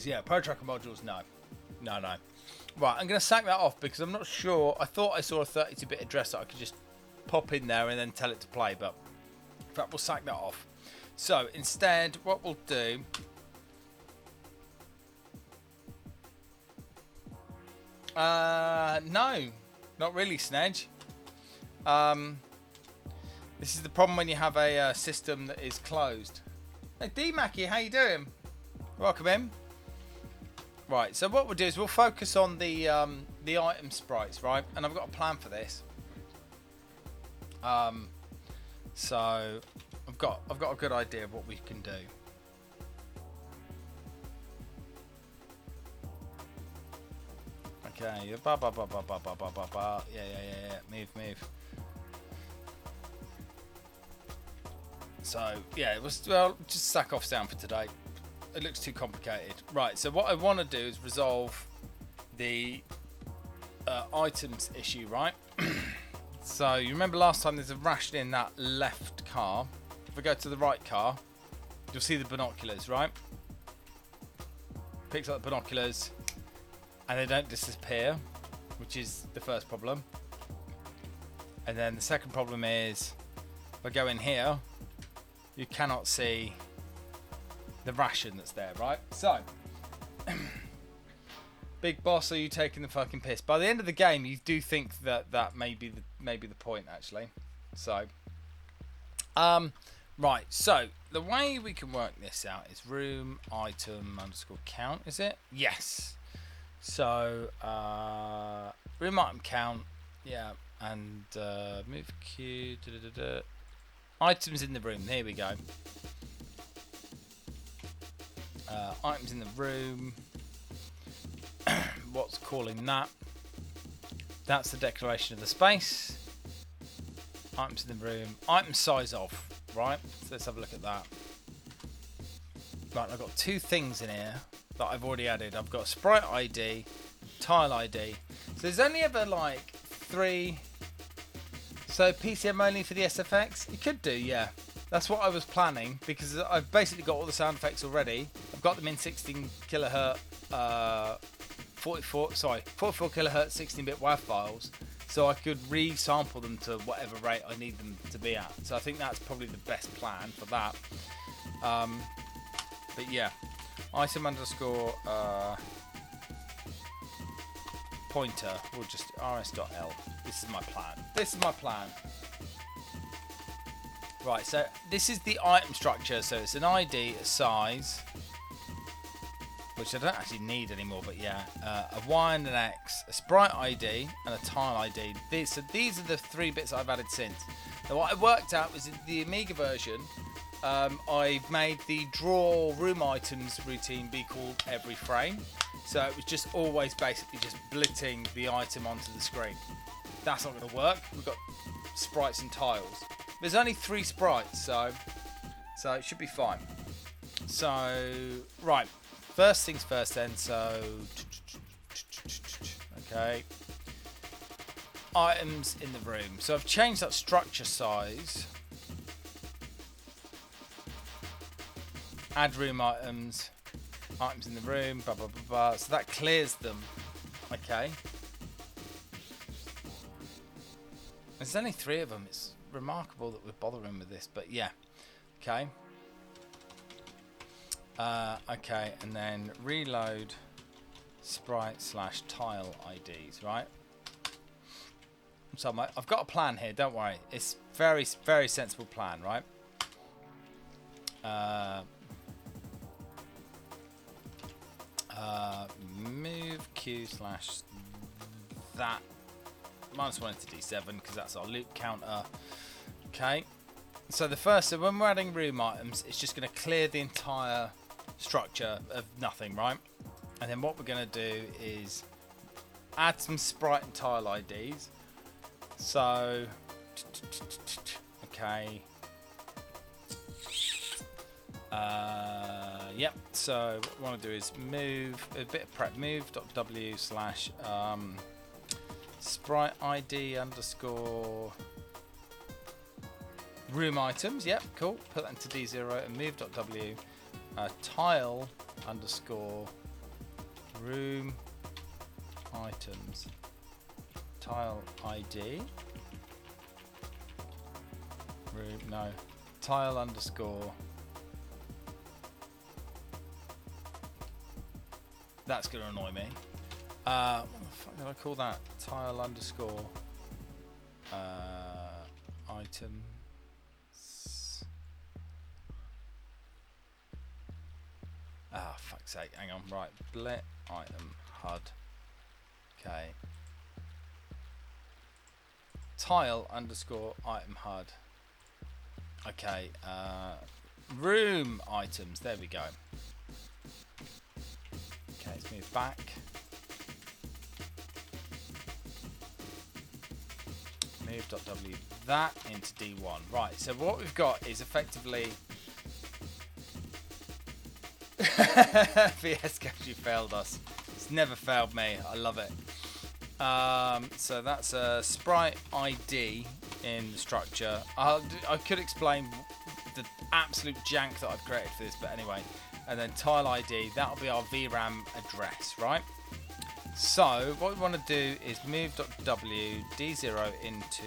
yeah, Pro Tracker modules, no. Right, I'm going to sack that off because I'm not sure. I thought I saw a 32-bit address that I could just pop in there and then tell it to play, but in fact, we'll sack that off. So instead, what we'll do. No, not really, Snedge. This is the problem when you have a system that is closed. Hey, D-Mackie, how you doing? Welcome in. Right, so what we'll do is we'll focus on the item sprites, right? And I've got a plan for this. So I've got a good idea of what we can do. Okay, yeah. Move. So yeah, it was just sack off sound for today. It looks too complicated. Right, so what I want to do is resolve the items issue, right? So you remember last time there's a ration in that left car. If I go to the right car, you'll see the binoculars, right? Picks up the binoculars and they don't disappear, which is the first problem. And then the second problem is if I go in here, you cannot see the ration that's there, right? So Big Boss, are you taking the fucking piss? By the end of the game, you do think that that may be the point, actually. So, right. So the way we can work this out is room item underscore count. Is it? Yes. So room item count. Yeah, and move queue. Items in the room. Here we go. Items in the room. What's calling that? That's the declaration of the space. Items in the room. Item size of. Right. So let's have a look at that. Right. I've got two things in here that I've already added. I've got sprite ID, tile ID. So there's only ever like 3. So PCM only for the SFX? You could do, yeah. That's what I was planning because I've basically got all the sound effects already. I've got them in 16 kilohertz, 44 kilohertz 16-bit WAV files, so I could re-sample them to whatever rate I need them to be at. So I think that's probably the best plan for that. But yeah, item underscore pointer, we'll just rs.l. This is my plan. Right, so this is the item structure. So it's an ID, a size, which I don't actually need anymore, but yeah, a Y and an X, a sprite ID, and a tile ID. These are the 3 bits I've added since. Now what I worked out was in the Amiga version, I've made the draw room items routine be called every frame. So it was just always basically just blitting the item onto the screen. That's not going to work. We've got sprites and tiles. There's only 3 sprites, so it should be fine. So, right. First things first then, so okay. Items in the room. So I've changed that structure size. Add room items. Items in the room, blah blah blah blah. So that clears them. Okay. There's only 3 of them. It's remarkable that we're bothering with this, but yeah. Okay. Okay, and then reload sprite / tile IDs, right? So I've got a plan here, don't worry. It's very, very sensible plan, right? Move Q / that -1 into D7 because that's our loop counter. Okay. So when we're adding room items, it's just going to clear the entire structure of nothing, right? And then what we're going to do is add some sprite and tile IDs. So, okay. Yep. So what we want to do is move a bit of prep. Move.w / sprite ID underscore room items. Yep, cool. Put that into D0 and move.w tile underscore room items tile ID room tile underscore. That's gonna annoy me. What the fuck did I call that? Tile underscore item. Ah, fuck's sake. Hang on. Right. Blit item HUD. Okay. Tile underscore item HUD. Okay. Room items. There we go. Okay, let's move back. Move.w that into D1. Right. So what we've got is effectively VS actually failed us. It's never failed me. I love it. So that's a sprite ID in the structure. I could explain the absolute jank that I've created for this, but anyway. And then tile ID, that'll be our VRAM address, right? So what we want to do is move.w d0 into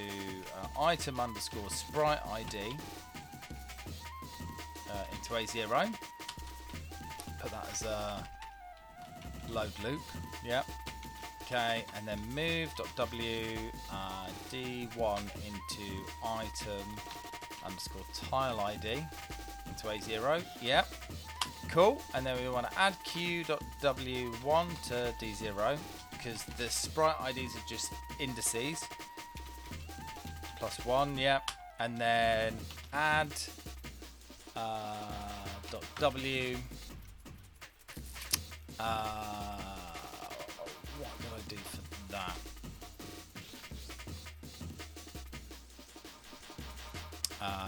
item underscore sprite ID into A0. Put that as a load loop. Yep. Okay, and then move.w d1 into item underscore tile ID into A0. Yep. Cool. And then we want to add q.w1 to d0 because the sprite IDs are just indices. +1. Yep. And then add .w. What do I do for that?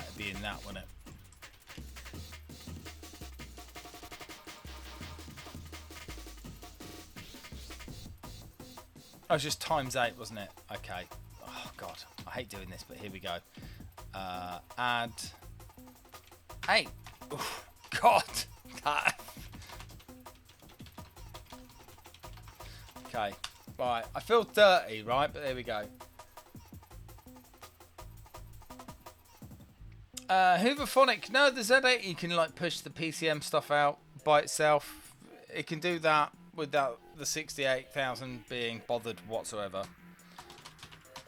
It'd be in that, wouldn't it? Oh, it's just ×8, wasn't it? Okay. Oh god, I hate doing this, but here we go. Add 8. Oof, god. Okay. Right. I feel dirty, right? But there we go. Hooverphonic. No, the Z8 you can like push the PCM stuff out by itself. It can do that without the 68,000 being bothered whatsoever.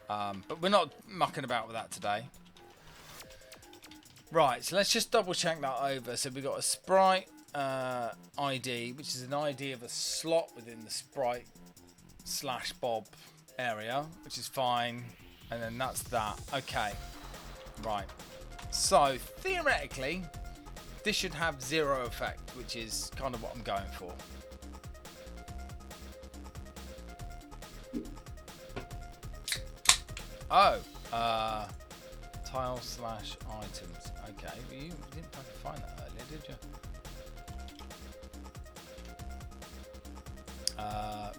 But we're not mucking about with that today. Right, so let's just double check that over. So we've got a sprite ID, which is an ID of a slot within the sprite / Bob area, which is fine. And then that's that. Okay, right. So theoretically, this should have 0 effect, which is kind of what I'm going for. Oh, tile / items. Okay, you didn't fucking find that earlier, did you?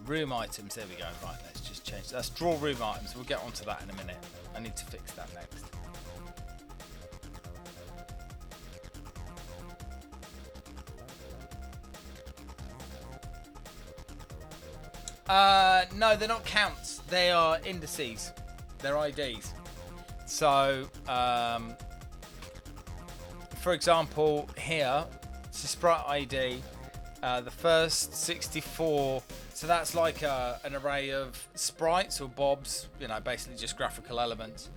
Room items. There we go. Right, let's just change. Let's draw room items. We'll get onto that in a minute. I need to fix that next. No, they're not counts. They are indices. They're IDs. So, for example, here, it's a sprite ID. The first 64. So that's like an array of sprites or bobs. You know, basically just graphical elements.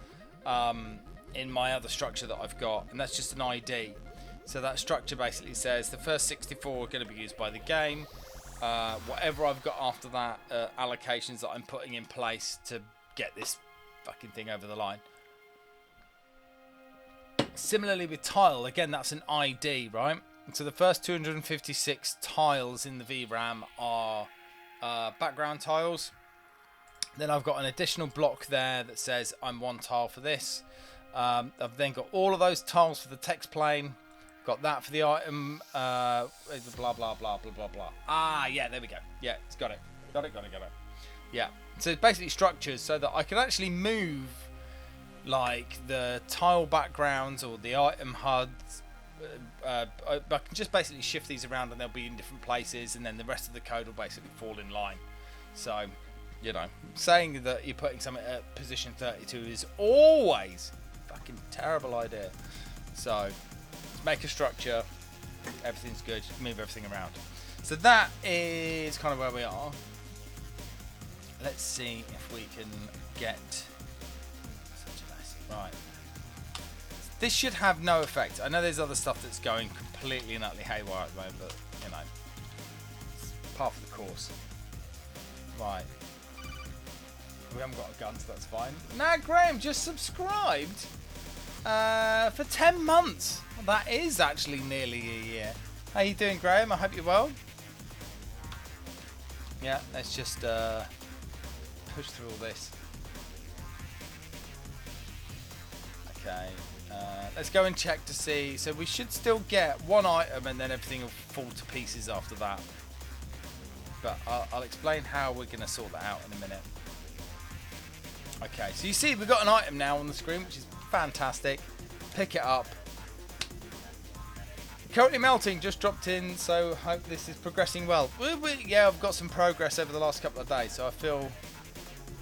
In my other structure that I've got, and that's just an ID. So that structure basically says the first 64 are going to be used by the game. Whatever I've got after that, allocations that I'm putting in place to get this fucking thing over the line. Similarly with tile, again, that's an ID, right? So the first 256 tiles in the VRAM are background tiles. Then I've got an additional block there that says I'm 1 tile for this. I've then got all of those tiles for the text plane. Got that for the item, blah, blah, blah, blah, blah, blah. Ah, yeah, there we go. Yeah, it's got it. Got it. Yeah, so it's basically structures so that I can actually move, like, the tile backgrounds or the item HUDs. I can just basically shift these around and they'll be in different places, and then the rest of the code will basically fall in line. So, you know, saying that you're putting something at position 32 is always a fucking terrible idea. So make a structure, everything's good, move everything around. So that is kind of where we are. Let's see if we can get right. This should have no effect. I know there's other stuff that's going completely and utterly haywire at the moment, but you know, it's part of the course. Right. We haven't got a gun, so that's fine. Nah, Graham just subscribed for 10 months. Well, that is actually nearly a year. How you doing, Graham? I hope you're well. Yeah, let's just push through all this. Okay, let's go and check to see. So we should still get 1 item and then everything will fall to pieces after that. But I'll explain how we're going to sort that out in a minute. Okay, so you see we've got an item now on the screen, which is fantastic. Pick it up. Currently melting, just dropped in, so hope this is progressing well. Yeah, I've got some progress over the last couple of days, so I feel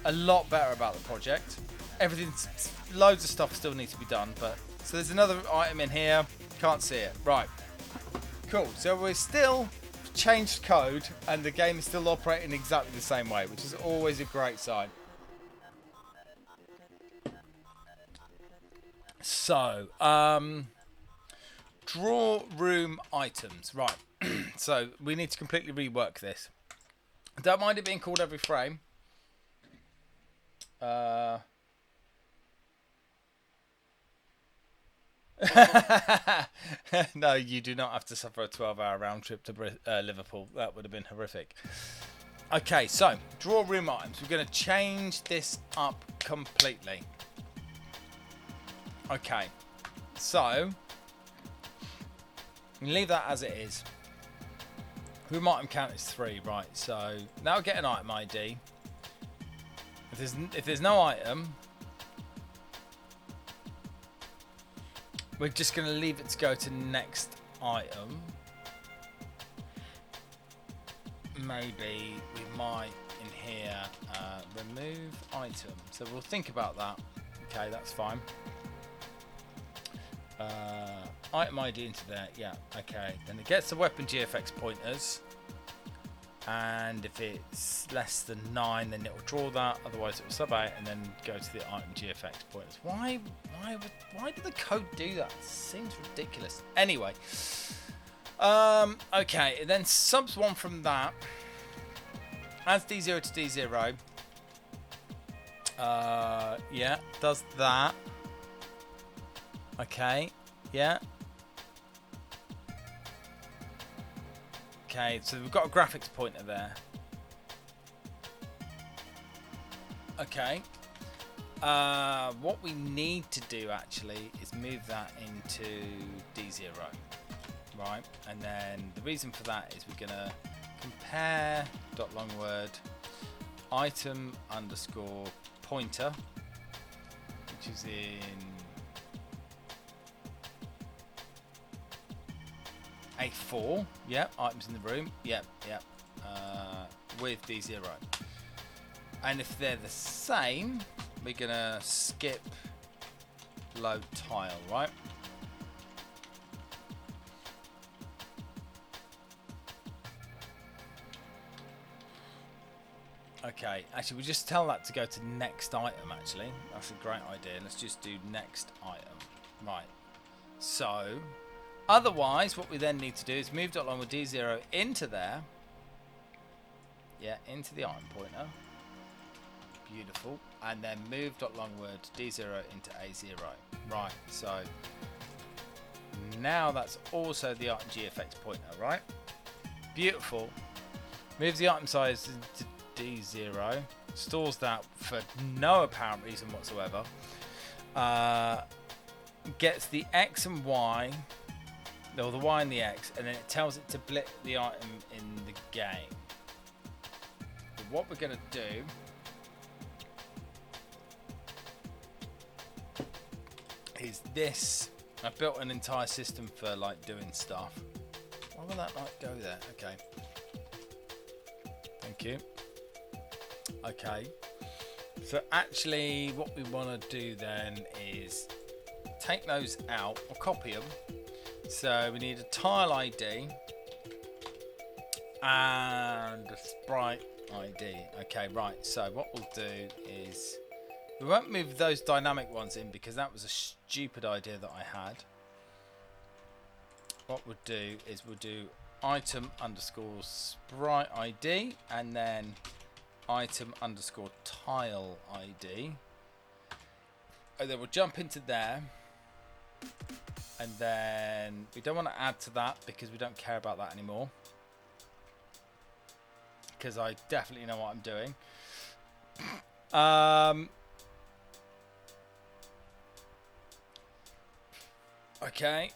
a lot better about the project. Loads of stuff still needs to be done, but so there's another item in here. Can't see it. Right. Cool. So we're still changed code, and the game is still operating exactly the same way, which is always a great sign. So, draw room items. Right. So we need to completely rework this. Don't mind it being called every frame. No, you do not have to suffer a 12-hour round trip to Liverpool. That would have been horrific. Okay, so draw room items. We're going to change this up completely. Okay, so leave that as it is. Room item count is 3, right? So now get an item ID. If there's no item, we're just going to leave it to go to next item. Maybe we might in here remove item. So we'll think about that. Okay, that's fine. Item ID into there. Yeah, okay. Then it gets the weapon GFX pointers. And if it's less than 9, then it will draw that. Otherwise, it will sub out and then go to the item GFX pointers. Why did the code do that? It seems ridiculous. Anyway, okay. It then subs one from that. Adds D0 to D0. Yeah, does that. Okay. Yeah. Okay, so we've got a graphics pointer there. Okay. What we need to do actually is move that into D0. Right? And then the reason for that is we're going to compare .longword item underscore pointer, which is in A4, yep, items in the room, yep, with D0. And if they're the same, we're gonna skip load tile, right? Okay, actually, we'll just tell that to go to next item, actually. That's a great idea. Let's just do next item. Right, so otherwise, what we then need to do is move .long with D0 into there. Yeah, into the item pointer. Beautiful. And then move .longword D0 into A0. Right, so now that's also the item GFX pointer, right? Beautiful. Moves the item size into D0. Stores that for no apparent reason whatsoever. Gets the X and Y. Or the Y and the X, and then it tells it to blip the item in the game. But what we're going to do is this. I built an entire system for like doing stuff. Why will that not go there? Okay. Thank you. Okay. So actually what we want to do then is take those out or copy them. So we need a tile ID and a sprite ID. Okay, right. So what we'll do is we won't move those dynamic ones in because that was a stupid idea that I had. What we'll do is we'll do item underscore sprite ID and then item underscore tile ID. And then we'll jump into there. And then we don't want to add to that because we don't care about that anymore. Because I definitely know what I'm doing. Okay.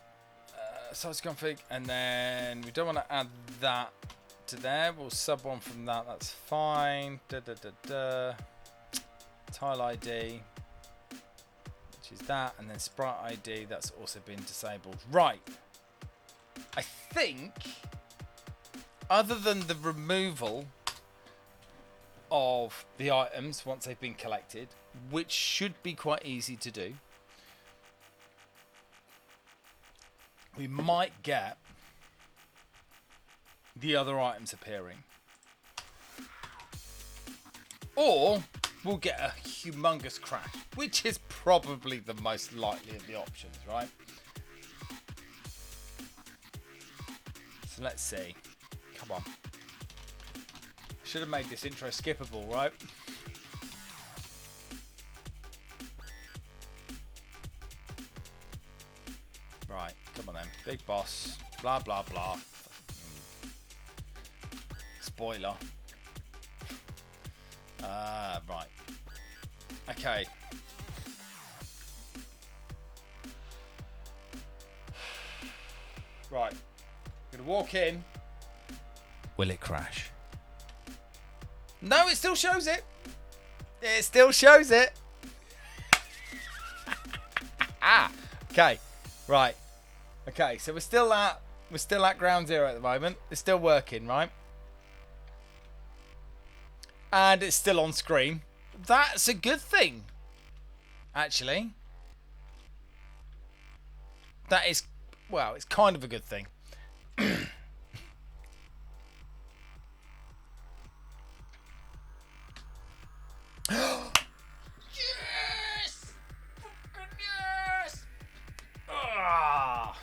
Size config. And then we don't want to add that to there. We'll sub one from that. That's fine. Tile ID, which is that, and then Sprite ID, that's also been disabled. Right. I think, other than the removal of the items once they've been collected, which should be quite easy to do, we might get the other items appearing. Or we'll get a humongous crash, which is probably the most likely of the options, right? So let's see. Come on. Should have made this intro skippable, right? Right, come on then. Big boss. Blah, blah, blah. Spoiler. Right. Okay. Right. I'm going to walk in. Will it crash? No, it still shows it. It still shows it. Okay. Right. Okay, so we're still at ground zero at the moment. It's still working, right? And it's still on screen. That's a good thing, actually. That is, well, it's kind of a good thing. Yes! Fucking yes! Ah!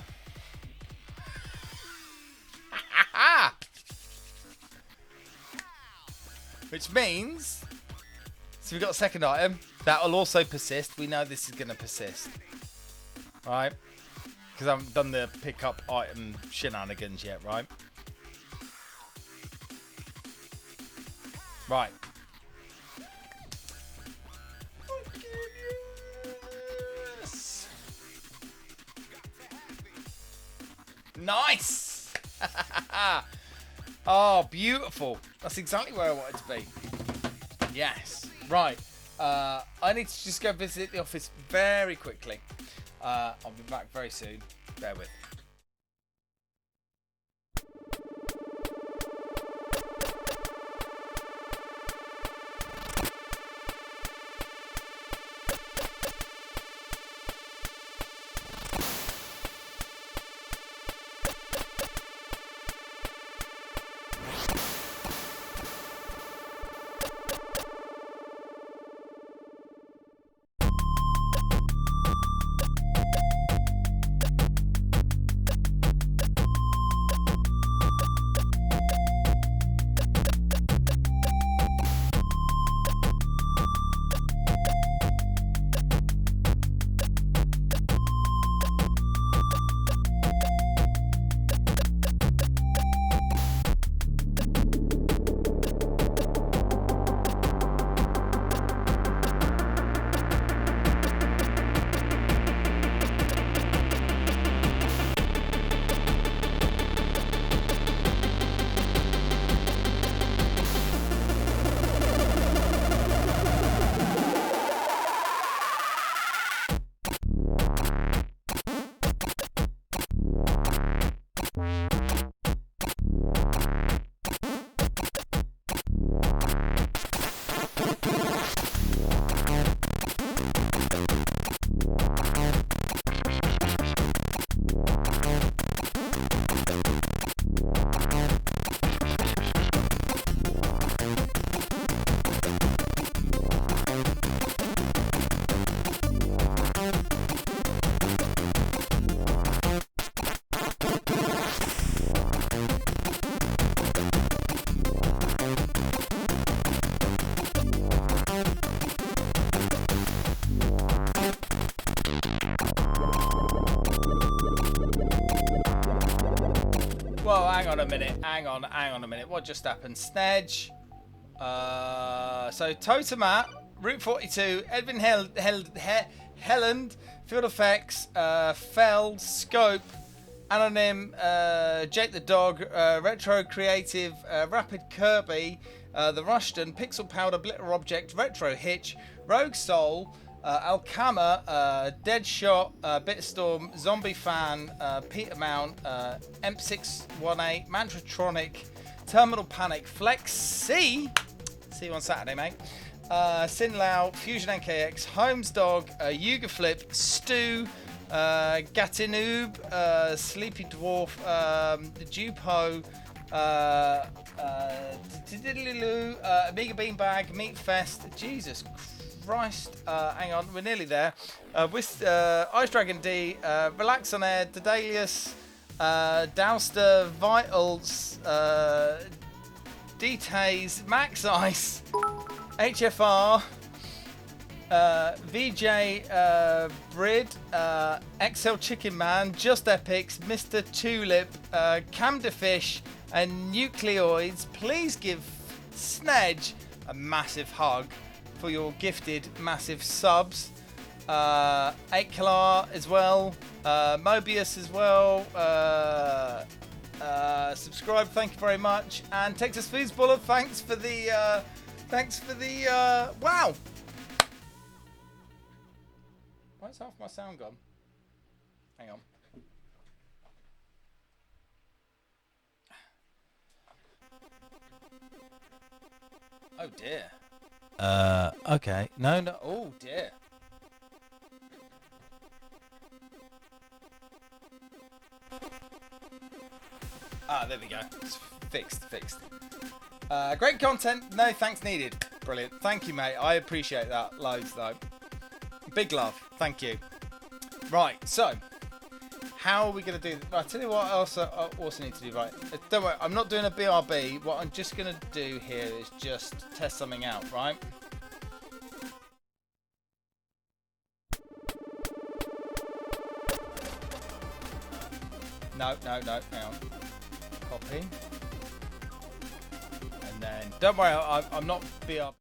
Which means, so we've got a second item that will also persist. We know this is going to persist, right? Because I haven't done the pick up item shenanigans yet, right? Right. Yes. Nice. Oh, beautiful. That's exactly where I wanted to be. Yes. Right. I need to just go visit the office very quickly. I'll be back very soon. Bear with. Whoa, hang on a minute. Hang on a minute. What just happened? Snedge. So Totemat, Route 42, Edwin Helland, Field Effects, Fell, Scope, Anonym, Jake the Dog, Retro Creative, Rapid Kirby, The Rushton, Pixel Powder, Blitter Object, Retro Hitch, Rogue Soul, Alkama, Deadshot, Bitstorm, Zombie Fan, Peter Mount, Emp618, Mantratronic, Terminal Panic, Flex C. See you on Saturday, mate. Sinlau, Fusion NKX, Holmes Dog, Yuga Flip, Stu, Gatinoob, Sleepy Dwarf, Jupo, Amiga Beanbag, Meat Fest, Jesus Christ, hang on, we're nearly there. Ice Dragon D, Relax on Air, Dedalius, Dowster, Vitals, D-Taze, Max Ice, HFR, VJ Brid, XL Chicken Man, Just Epics, Mr. Tulip, Camderfish, and Nucleoids. Please give Snedge a massive hug for your gifted massive subs. 8Klar as well, Mobius as well. Subscribe, thank you very much. And Texas Foods Baller, thanks for the wow. Why's half my sound gone? Hang on. Oh dear. Okay. No. Oh dear. There we go. It's fixed. Great content. No thanks needed. Brilliant. Thank you, mate. I appreciate that loads, though. Big love. Thank you. Right. So, how are we going to do? I'll tell you what else I also need to do. Right. Don't worry. I'm not doing a BRB. What I'm just going to do here is just test something out. Right. No. Hang on. Copy. And then, don't worry, I'm not BR.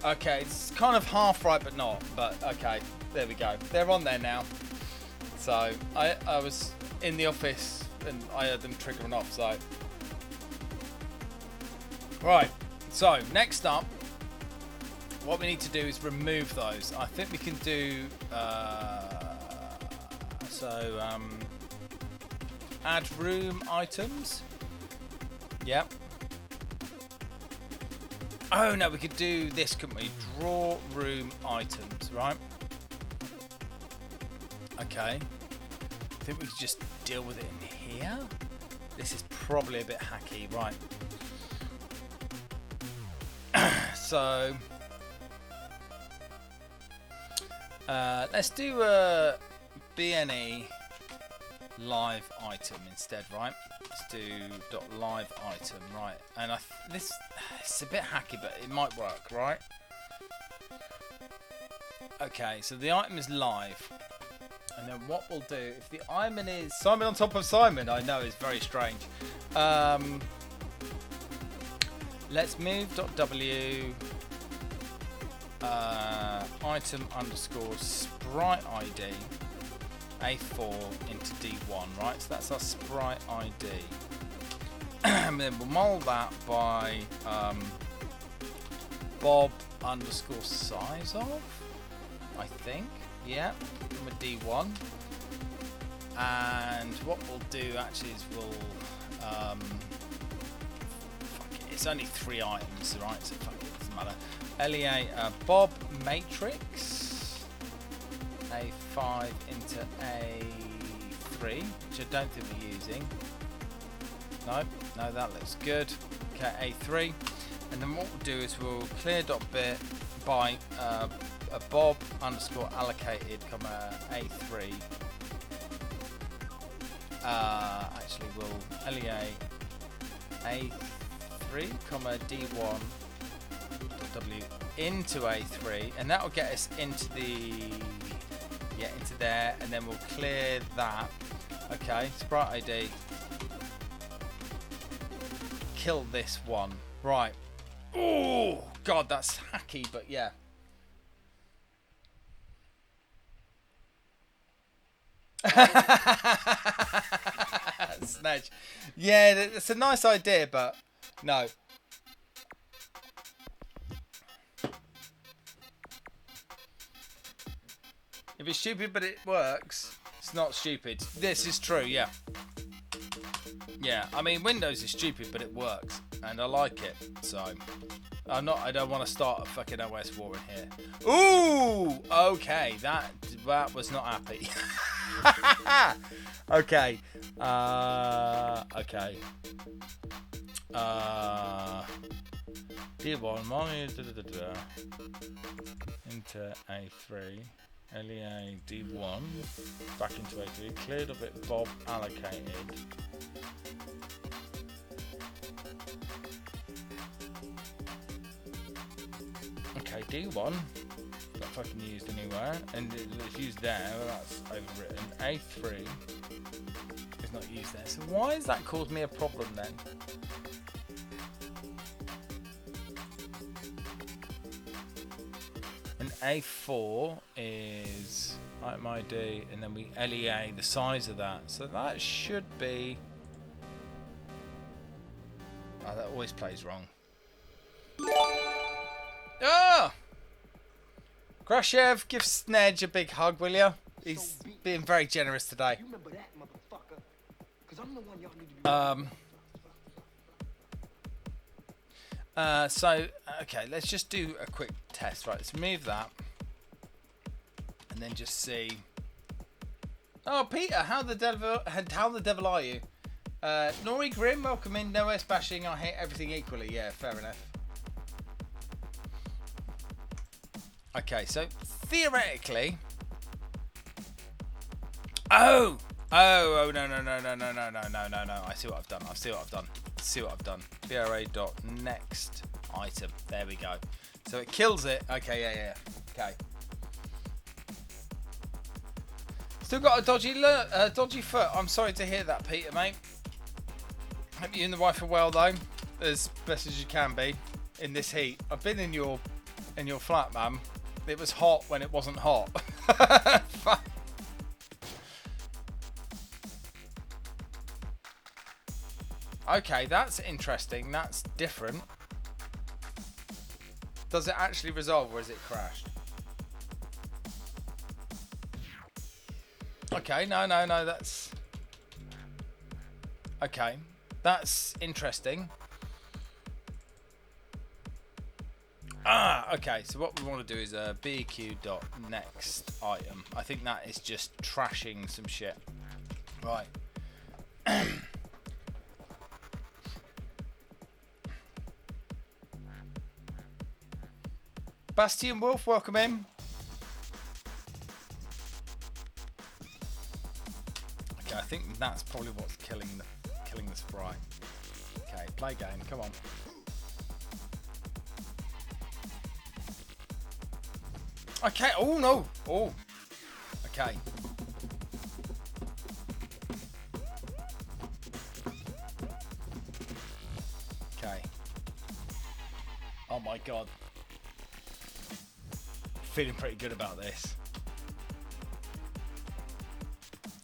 Okay, it's kind of half right, but not. But okay, there we go. They're on there now. So I was in the office and I heard them triggering off. So right. So next up, what we need to do is remove those. I think we can do. Add room items. Yep. Oh no, we could do this, couldn't we? Draw room items, right? Okay. I think we could just deal with it in here. This is probably a bit hacky, right? So let's do a BNE live item instead, right? Let's do .live item, right? And this it's a bit hacky, but it might work, right? Okay, so the item is live, and then what we'll do if the item is Simon on top of Simon, I know is very strange. Let's move .w item underscore sprite ID A4 into D1, right? So that's our sprite ID. And then we'll model that by Bob underscore size of, I think. Yeah, from a D1. And what we'll do actually is we'll fuck it, it's only 3 items, right? So fuck it, doesn't matter. LEA Bob Matrix A5 into A3, which I don't think we're using. No, that looks good. Okay, A3. And then what we'll do is we'll clear.bit by a Bob underscore allocated, comma A3. Actually, we'll LEA A3, comma D1 W into A3, and that will get us into into there, and then we'll clear that. Okay, Sprite ID. Kill this one. Right. Oh, God, that's hacky, but yeah. Snedge. Yeah, it's a nice idea, but no. If it's stupid but it works, it's not stupid. This is true, yeah. Yeah, I mean, Windows is stupid but it works, and I like it, so I don't want to start a fucking OS war in here. Ooh, okay, that was not happy. Okay. Okay. D1 into A3. LEA D1 back into A3. Cleared of it. Bob allocated. Okay, D1. Not fucking used anywhere, and it's used there. Well, that's overwritten. A3 is not used there. So why has that caused me a problem then? And A4 is item ID, and then we LEA the size of that. So that should be. Oh, that always plays wrong. Ah! Grashev, give Snedge a big hug, will you? He's being very generous today. Okay, let's just do a quick test. Right, let's move that. And then just see. Oh, Peter, how the devil are you? Nori Grim, welcome in. No S bashing, I hate everything equally. Yeah, fair enough. Okay, so theoretically. Oh, no. I see what I've done. See what I've done. BRA.next item. There we go. So it kills it. Okay, yeah. Okay. Still got a dodgy foot. I'm sorry to hear that, Peter, mate. Hope you and the wife are well, though, as best as you can be in this heat. I've been in your flat, man. It was hot when it wasn't hot. Okay, that's interesting. That's different. Does it actually resolve, or is it crashed? Okay, no, that's... Okay, that's interesting. Okay, so what we want to do is BQ.next item. I think that is just trashing some shit. Right. Bastian Wolf, welcome in. Okay, I think that's probably what's killing the sprite. Okay, play game, come on. Okay, oh no! Oh! Okay. Okay. Oh my god. Feeling pretty good about this.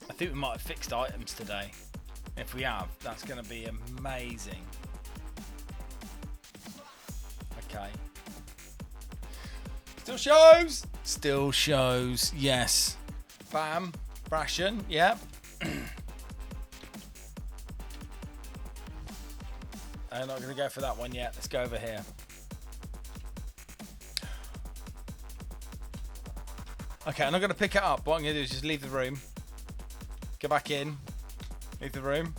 I think we might have fixed items today. If we have, that's going to be amazing. Okay. Still shows. Yes. Bam. Ration. Yep. I'm not going to go for that one yet. Let's go over here. Okay, I'm not going to pick it up. What I'm going to do is just leave the room. Go back in. Leave the room.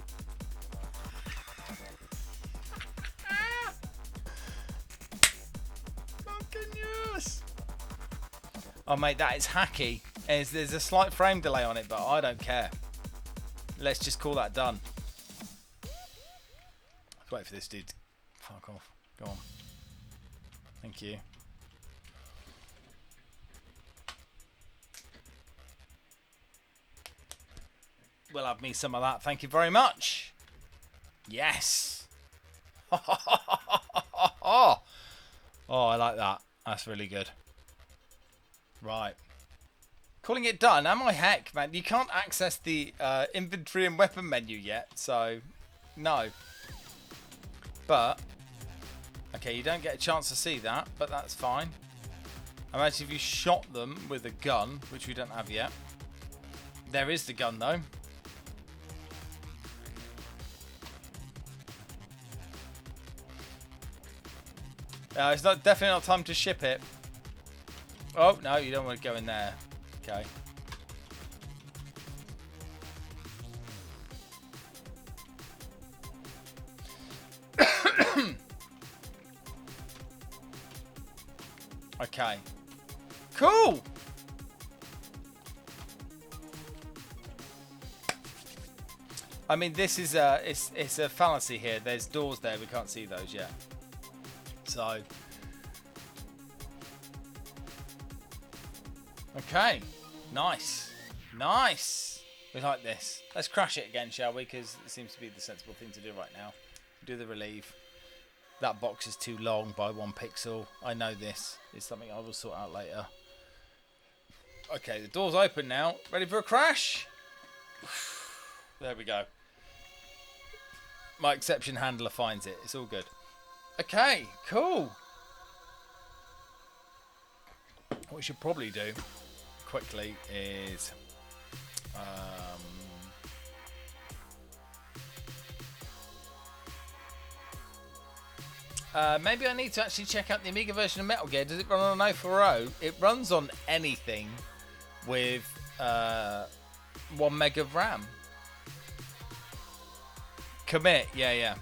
Fucking yes! Oh, mate, that is hacky. There's a slight frame delay on it, but I don't care. Let's just call that done. Let's wait for this dude to fuck off. Go on. Thank you. We'll have me some of that. Thank you very much. Yes. Oh, I like that. That's really good. Right. Calling it done. Am I heck, man? You can't access the inventory and weapon menu yet, so no. But, okay, you don't get a chance to see that, but that's fine. Imagine if you shot them with a gun, which we don't have yet. There is the gun, though. It's definitely not time to ship it. Oh, no, you don't want to go in there. Okay. Okay. Cool. I mean, this is it's a fallacy here. There's doors there. We can't see those yet. So. Okay. Nice. Nice. We like this. Let's crash it again, shall we? Because it seems to be the sensible thing to do right now. Do the relieve. That box is too long by 1 pixel. I know this. It's something I will sort out later. Okay, the door's open now. Ready for a crash? There we go. My exception handler finds it. It's all good. Okay, cool. What we should probably do quickly is... maybe I need to actually check out the Amiga version of Metal Gear. Does it run on an 040? It runs on anything with 1 meg of RAM. Commit, yeah.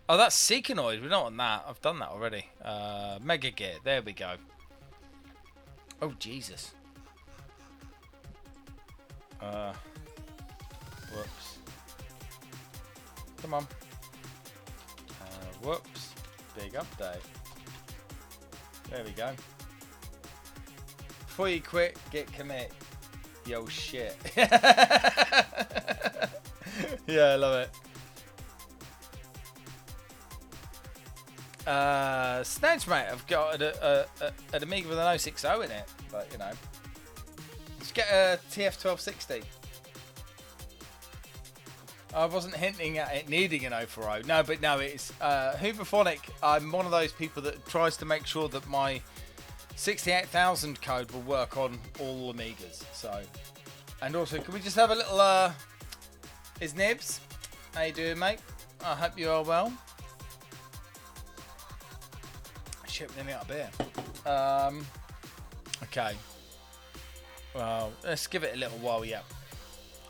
Oh, that's Seekanoid. We don't want that. I've done that already. Mega Gear. There we go. Oh, Jesus. Whoops. Come on. Whoops. Big update. There we go. Before you quit, git commit. Yo, shit. Yeah, I love it. Snedge, mate, I've got an Amiga with an 060 in it, but you know. Let's get a TF1260. I wasn't hinting at it needing an 040. No, but no, it's Hooverphonic. I'm one of those people that tries to make sure that my 68,000 code will work on all Amigas. So, and also, can we just have a little is Nibs? How you doing, mate? I hope you are well. Shit, we're nearly out of beer. Okay. Well, let's give it a little while, yeah.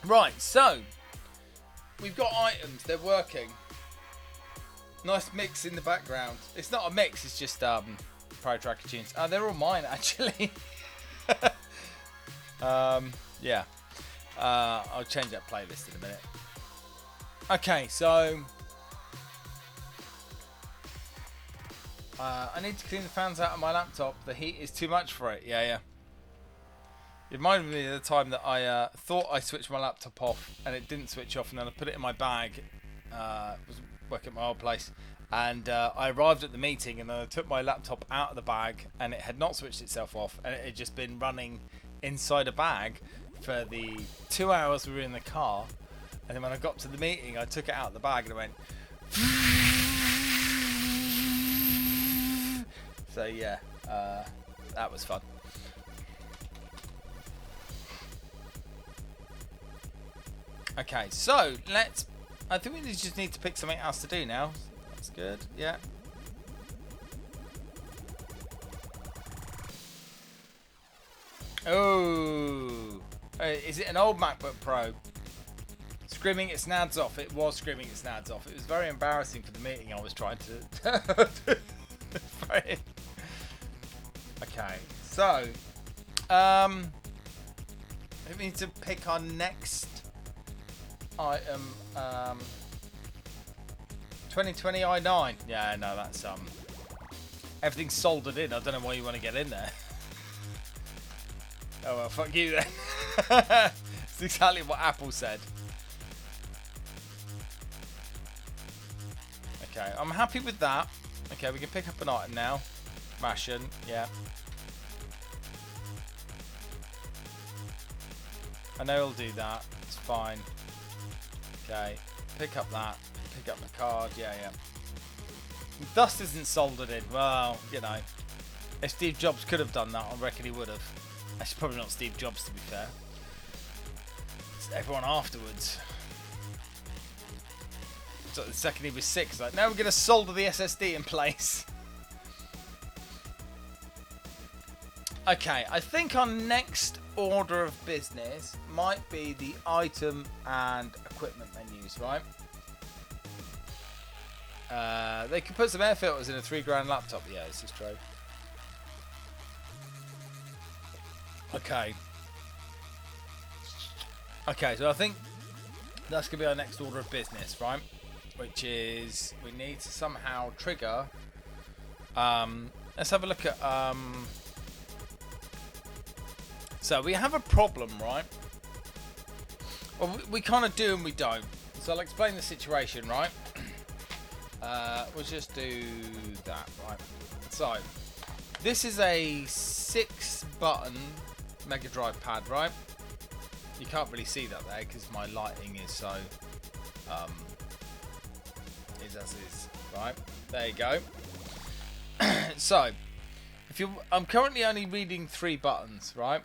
Right, so we've got items. They're working. Nice mix in the background. It's not a mix. It's just Pro Tracker tunes. Oh, they're all mine actually. Yeah. I'll change that playlist in a minute. Okay, so I need to clean the fans out of my laptop. The heat is too much for it. Yeah. It reminded me of the time that I thought I switched my laptop off and it didn't switch off, and then I put it in my bag. Was working at my old place, and I arrived at the meeting and then I took my laptop out of the bag and it had not switched itself off, and it had just been running inside a bag for the 2 hours we were in the car. And then when I got to the meeting, I took it out of the bag and it went. So yeah, that was fun. Okay, so I think we just need to pick something else to do now. That's good, yeah. Oh, is it an old MacBook Pro? Screaming its nads off. It was screaming its nads off. It was very embarrassing for the meeting I was trying to. Okay, so we need to pick our next item 2020 i9. Yeah, no, that's everything's soldered in. I don't know why you want to get in there. Oh well, fuck you then. It's exactly what Apple said. Okay, I'm happy with that. Okay, we can pick up an item now. Ration, yeah. I know it'll do that. It's fine. Okay, pick up that. Pick up the card. Yeah, yeah. Dust isn't soldered in. Well, you know, if Steve Jobs could have done that, I reckon he would have. That's probably not Steve Jobs, to be fair. It's everyone afterwards. So the second he was sick, it's like, now we're going to solder the SSD in place. Okay, I think our next order of business might be the item and equipment menus, right? They could put some air filters in a £3 laptop. Yeah, this is true. Okay. Okay, so I think that's going to be our next order of business, right? Which is we need to somehow trigger. Let's have a look at. So we have a problem, right? Well, we kind of do and we don't. So I'll explain the situation, right? We'll just do that, right? So this is a 6-button Mega Drive pad, right? You can't really see that there because my lighting is so is as is, right? There you go. So I'm currently only reading 3 buttons, right?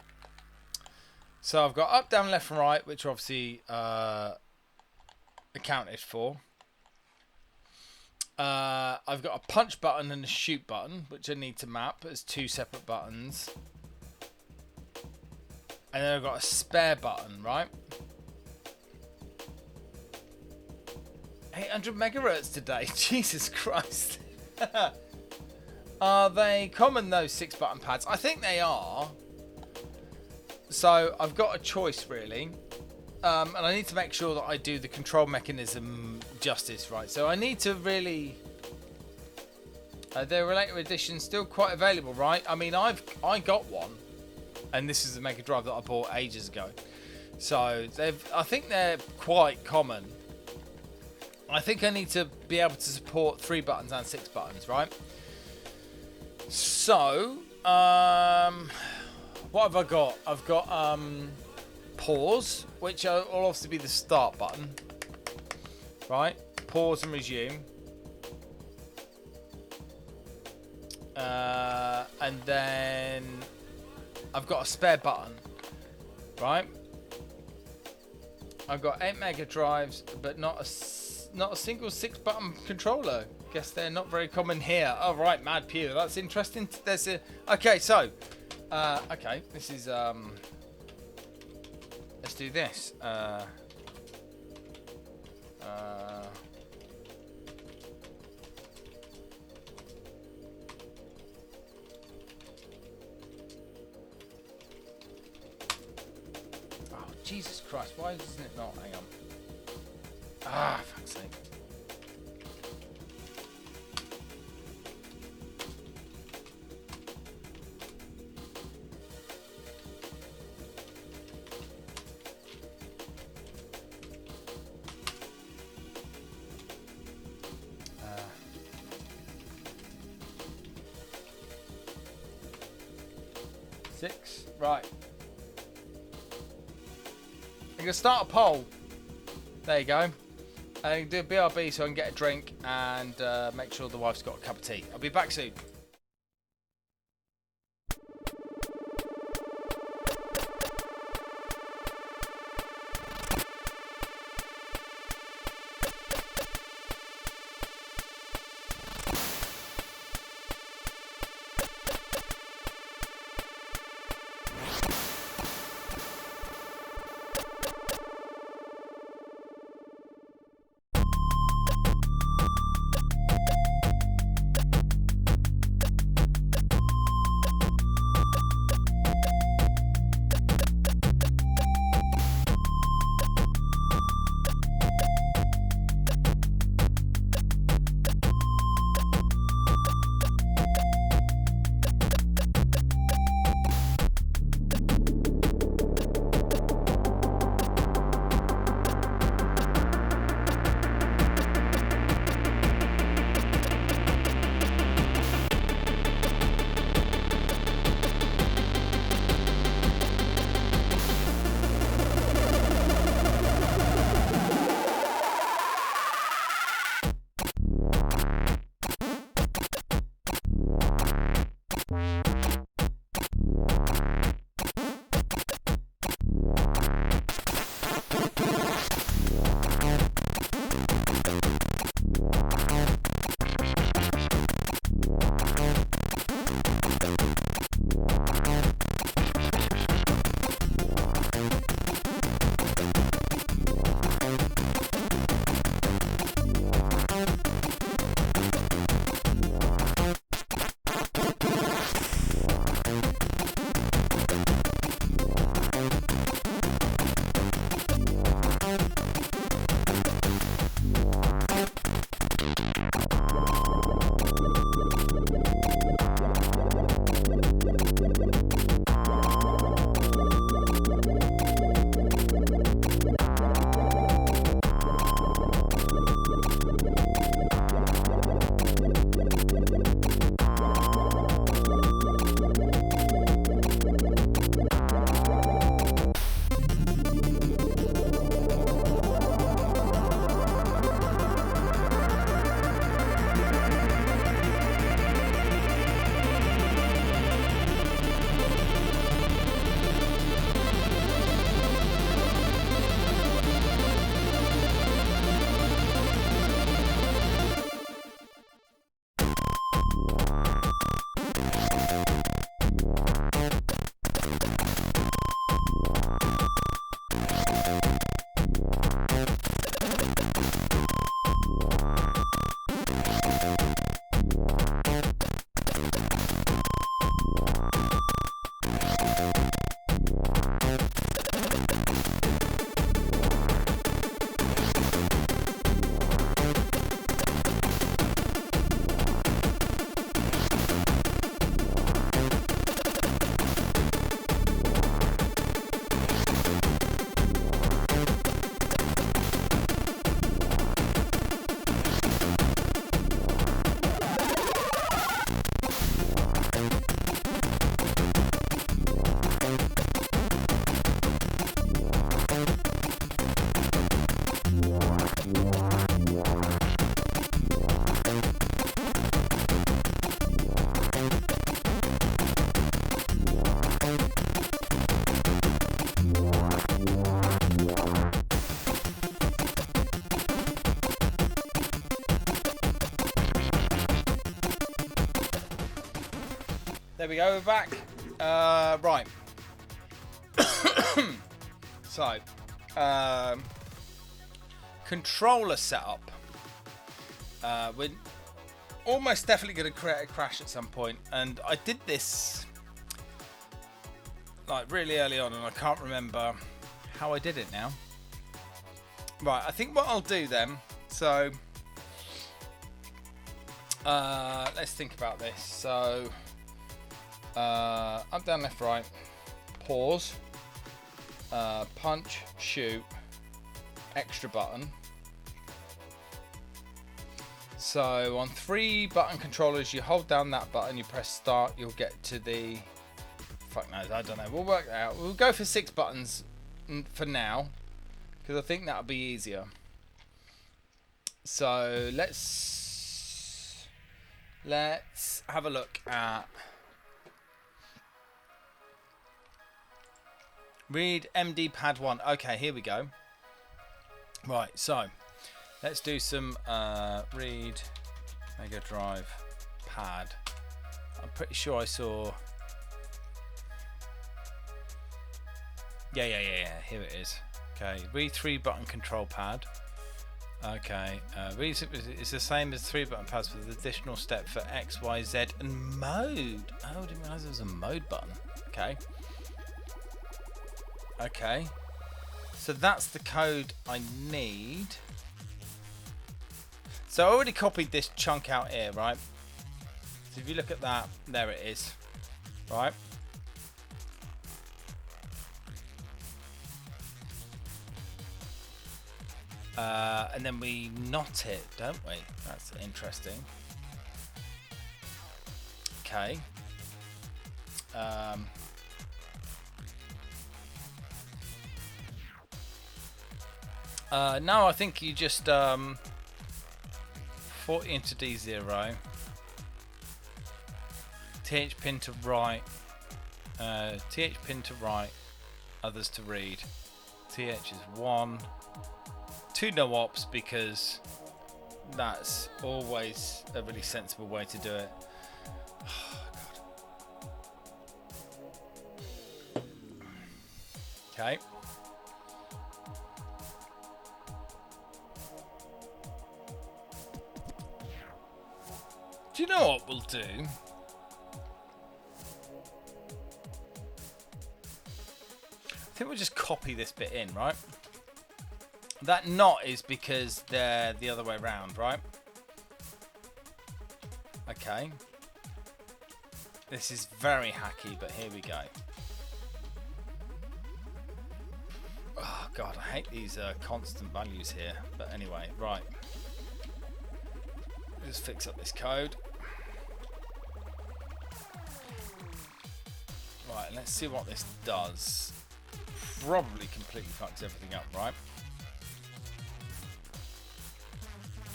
So I've got up, down, left, and right, which are obviously accounted for. I've got a punch button and a shoot button, which I need to map as 2 separate buttons. And then I've got a spare button, right? 800 megahertz today. Jesus Christ. Are they common, those 6-button pads? I think they are. So I've got a choice, really. And I need to make sure that I do the control mechanism justice, right? So I need to really... Their later edition's still quite available, right? I mean, I got one. And this is the Mega Drive that I bought ages ago. So I think they're quite common. I think I need to be able to support 3 buttons and 6 buttons, right? So, what have I got? I've got pause, which will obviously be the start button, right? Pause and resume. And then I've got a spare button, right? I've got 8 Mega Drives, but not a single 6-button controller. Guess they're not very common here. Oh, right, Mad Pew. That's interesting. There's a... Okay, so... okay, this is... Let's do this. Oh, Jesus Christ. Why isn't it not? Hang on. Ah, fuck's sake. Six, right. You can start a poll. There you go. And do a BRB so I can get a drink and make sure the wife's got a cup of tea. I'll be back soon. There we go, we're back. Right. So, controller setup. We're almost definitely going to create a crash at some point, and I did this like really early on, and I can't remember how I did it now. Right, I think what I'll do then. So, let's think about this. So, up, down, left, right, pause, punch, shoot, extra button. So on 3 button controllers, you hold down that button, you press start, you'll get to the, fuck knows, I don't know, we'll work that out. We'll go for 6 buttons for now, because I think that'll be easier. So let's have a look at read MD pad 1. Okay, here we go. Right, so let's do some read Mega Drive pad. I'm pretty sure I saw. Yeah. Here it is. Okay, read 3 button control pad. Okay, read it's the same as 3 button pads with an additional step for X, Y, Z, and mode. Oh, I didn't realize there was a mode button. Okay. Okay. So that's the code I need. So I already copied this chunk out here, right? So if you look at that, there it is, right? And then we knot it, don't we? That's interesting. Okay. No, I think you just 40 into D0, TH pin to right, TH pin to right, others to read. TH is 1, 2 no ops, because that's always a really sensible way to do it. Oh, God. Okay. Do you know what we'll do? I think we'll just copy this bit in, right? That knot is because they're the other way around, right? Okay. This is very hacky, but here we go. Oh, God, I hate these constant values here. But anyway, right. Just fix up this code. Right, let's see what this does. Probably completely fucks everything up, right?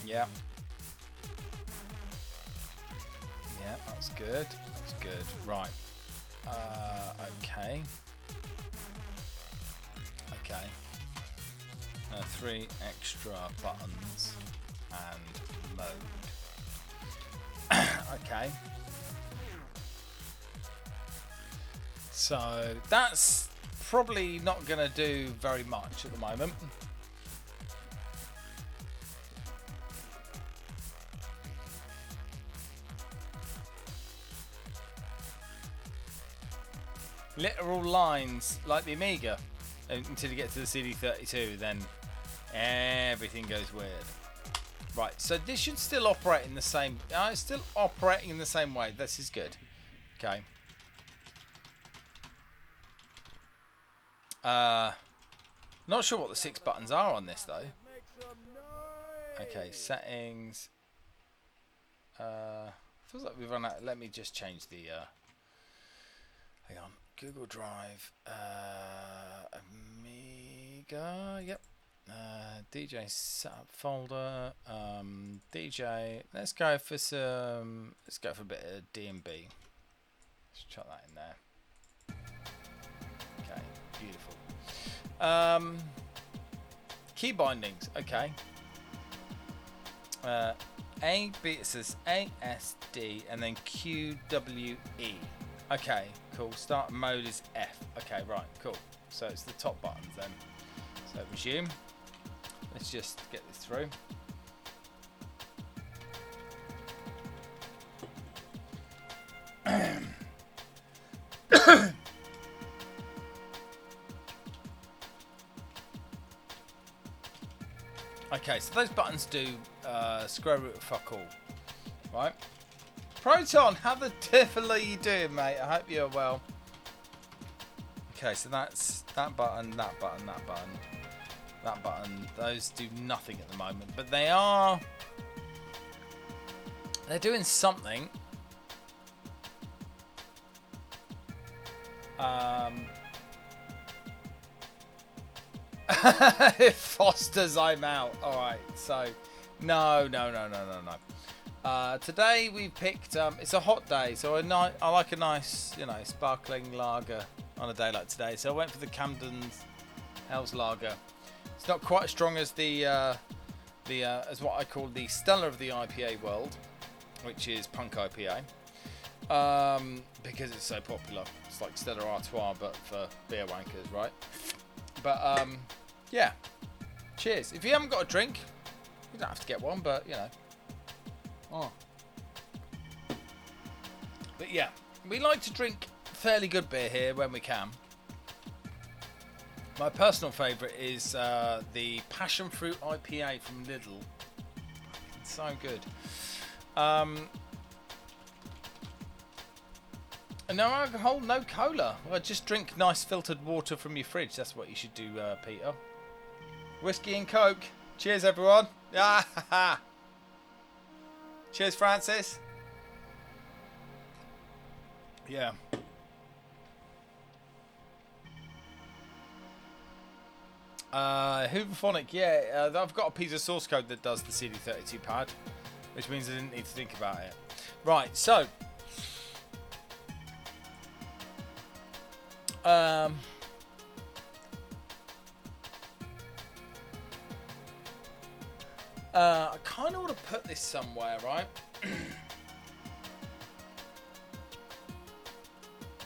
Yeah. Yeah, that's good. That's good. Right. Okay. Okay. 3 extra buttons and mode. Okay. So that's probably not going to do very much at the moment. Literal lines like the Amiga until you get to the CD32, then everything goes weird. Right, so this should still operate in the same. It's still operating in the same way. This is good. Okay. Not sure what the 6 buttons are on this though. Okay, settings. Feels like we've run out. Let me just change the. Hang on. Google Drive. Amiga. Yep. DJ setup folder. DJ. Let's go for some. Let's go for a bit of D&B. Let's chuck that in there. Okay. Beautiful. Key bindings. Okay. A B. It says ASD and then QWE. Okay, cool. Start mode is F. Okay, right, cool. So it's the top buttons then. So resume. Let's just get this through. Okay, so those buttons do square root of fuck all, right? Proton, how the devil are you doing, mate? I hope you're well. Okay, so that's that button, that button, that button, that button. Those do nothing at the moment, but they're doing something. It fosters, I'm out. Alright, so no. Today we picked it's a hot day, so I like a nice, sparkling lager on a day like today. So I went for the Camden's Hell's Lager. It's not quite as strong as the as what I call the Stellar of the IPA world, which is Punk IPA. Because it's so popular. It's like Stella Artois but for beer wankers, right? But yeah, cheers. If you haven't got a drink, you don't have to get one, but but yeah, we like to drink fairly good beer here when we can. My personal favourite is the Passion Fruit IPA from Lidl. It's so good. No alcohol, no cola. Well, just drink nice filtered water from your fridge. That's what you should do, Peter. Whiskey and Coke. Cheers, everyone. Cheers, Francis. Yeah. Hooverphonic, yeah. I've got a piece of source code that does the CD32 pad, which means I didn't need to think about it. Right, so I kind of want to put this somewhere, right?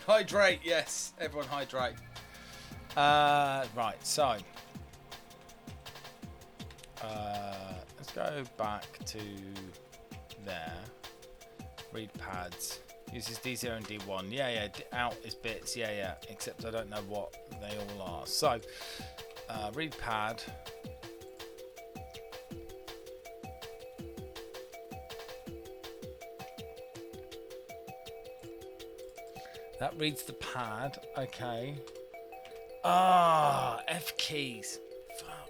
Hydrate, yes. Everyone hydrate. Right, so let's go back to there. Read pads. Uses D0 and D1. Yeah. Out is bits. Yeah. Except I don't know what they all are. So, read pad. That reads the pad. Okay. F keys. Fuck.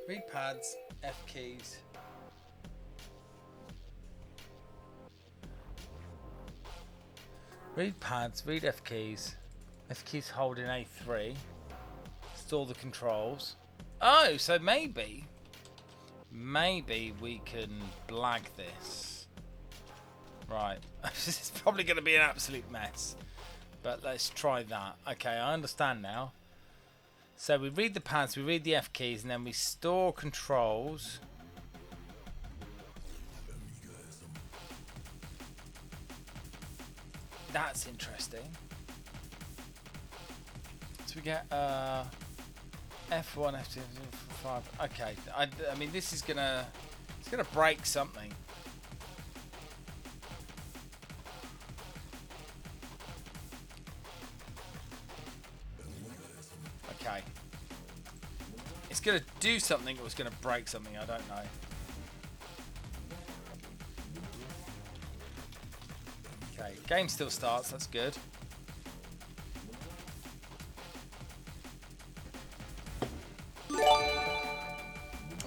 Read pads. F keys. Read pads, read F keys. F keys holding A3. Store the controls. Oh, so maybe we can blag this. Right. This is probably going to be an absolute mess. But let's try that. Okay, I understand now. So we read the pads, we read the F keys, and then we store controls. That's interesting. So we get F1, F2, F5. Okay, I mean this is gonna break something. Okay, it's gonna do something. It was gonna break something. I don't know. Okay, game still starts, that's good.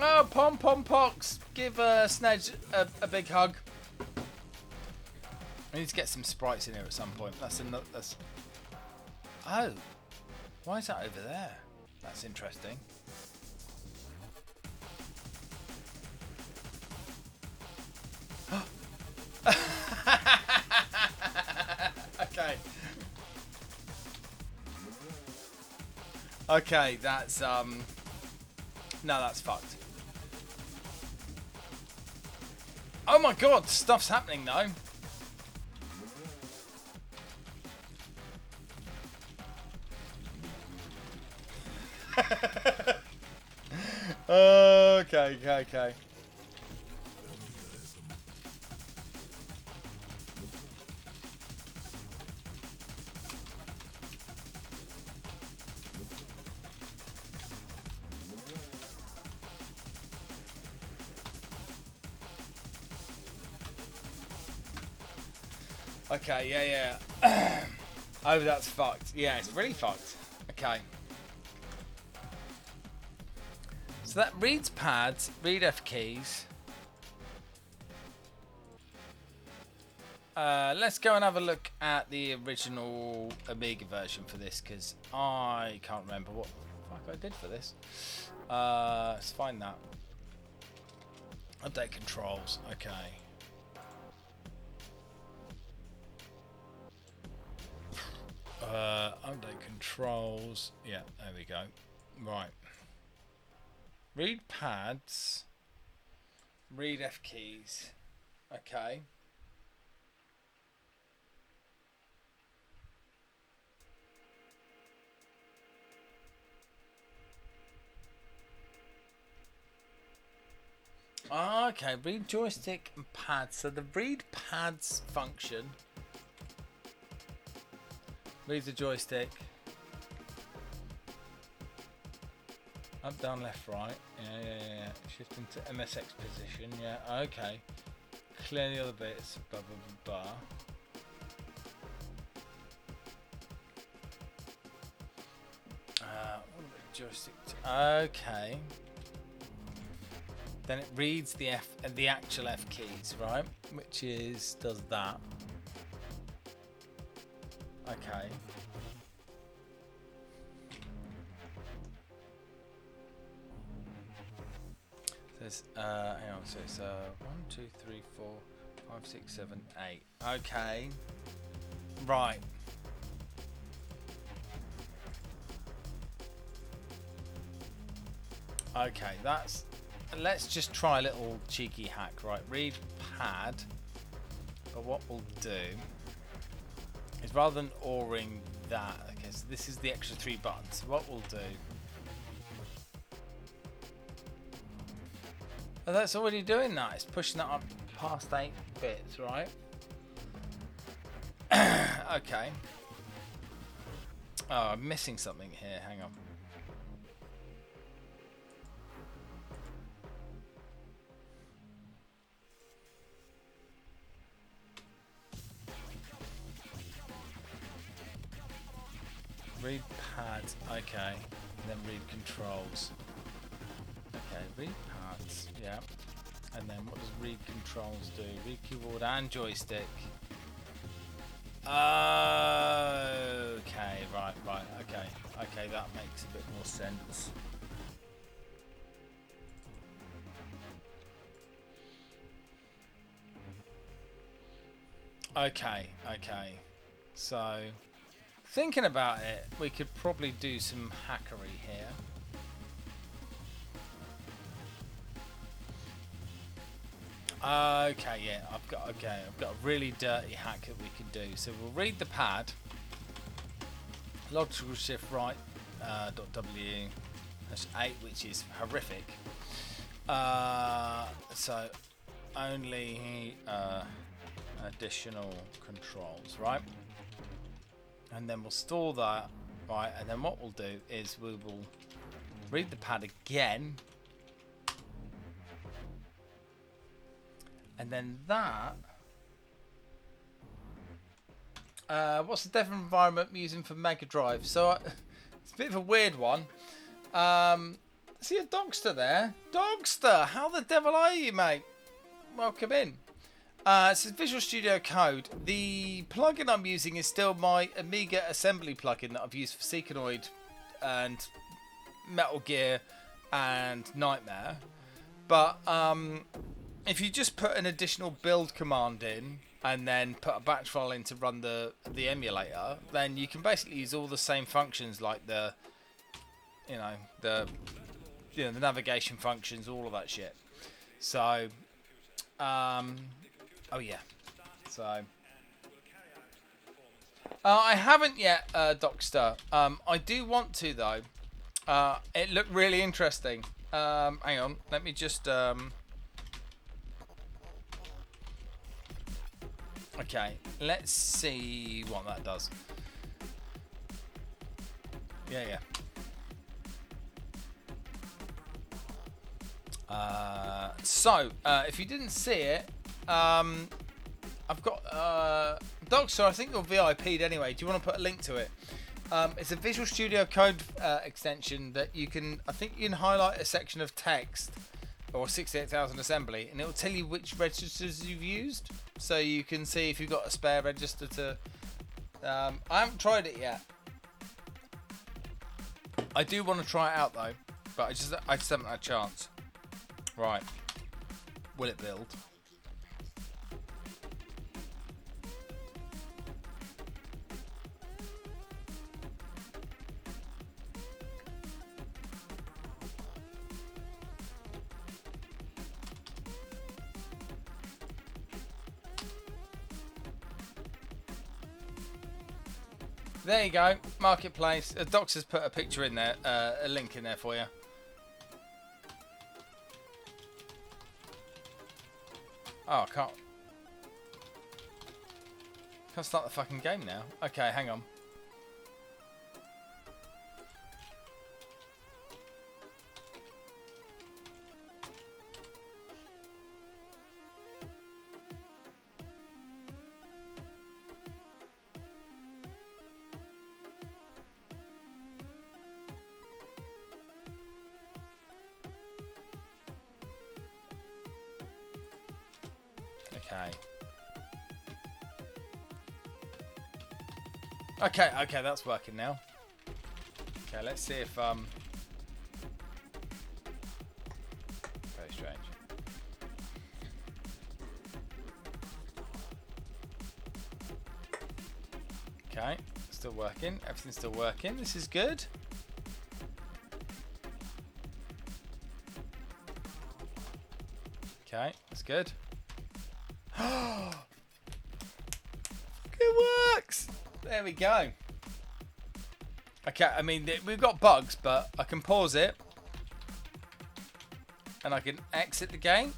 Oh, Pom Pom Pox! Give Snedge a big hug. I need to get some sprites in here at some point. That's. Oh, why is that over there? That's interesting. Okay, that's no, that's fucked. Oh my god, stuff's happening though. Okay, okay. Okay, yeah. Oh, that's fucked. Yeah, it's really fucked. Okay. So that reads pads, read F keys. Let's go and have a look at the original Amiga version for this, because I can't remember what the fuck I did for this. Let's find that. Update controls. Okay. Update controls. Yeah, there we go. Right. Read pads. Read F keys. Okay. Okay, read joystick and pads. So the read pads function reads the joystick. Up, down, left, right. Yeah. Shift into MSX position. Yeah, okay. Clear the other bits. Blah, blah, blah, blah. What about joystick? Okay. Then it reads the actual F keys, right? Which does that. Okay. There's hang on, so it's 1, 2, 3, 4, 5, 6, 7, 8. Okay. Right. Okay, that's. Let's just try a little cheeky hack, right? Read pad. But what we'll do is, rather than ORing that, okay, so this is the extra 3 buttons. So what we'll do. Oh, that's already doing that. It's pushing that up past 8 bits, right? Okay. Oh, I'm missing something here. Hang on. Read pads, okay, and then read controls. Okay, read pads, yeah. And then what does read controls do? Read keyboard and joystick. Okay, right, okay, that makes a bit more sense. Okay, so thinking about it, we could probably do some hackery here. Okay, yeah, I've got a really dirty hack that we can do. So we'll read the pad. Logical shift right .w #8, which is horrific. So only additional controls, right? And then we'll store that, right? And then what we'll do is we will read the pad again. And then that. What's the dev environment I'm using for Mega Drive? So it's a bit of a weird one. See a Dogster there? Dogster, how the devil are you, mate? Welcome in. It says Visual Studio Code. The plugin I'm using is still my Amiga assembly plugin that I've used for Seekonoid and Metal Gear and Nightmare. But if you just put an additional build command in and then put a batch file in to run the emulator, then you can basically use all the same functions, like the navigation functions, all of that shit. So oh yeah. So I haven't yet, Dockster. I do want to though. It looked really interesting. Hang on, let me just... Okay, let's see what that does. Yeah. So, if you didn't see it, I've got Doctor. I think you're VIP'd anyway. Do you want to put a link to it? It's a Visual Studio Code extension that you can. I think you can highlight a section of text or 68,000 assembly, and it will tell you which registers you've used, so you can see if you've got a spare register to. I haven't tried it yet. I do want to try it out though, but I just haven't had a chance. Right. Will it build? There you go, Marketplace. Docs has put a picture in there, a link in there for you. Oh, I can't start the fucking game now. Okay, hang on. Okay, that's working now. Okay, let's see if very strange. Okay, still working. Everything's still working. This is good. Okay, that's good. It works! There we go. Okay, I mean, we've got bugs, but I can pause it. And I can exit the game.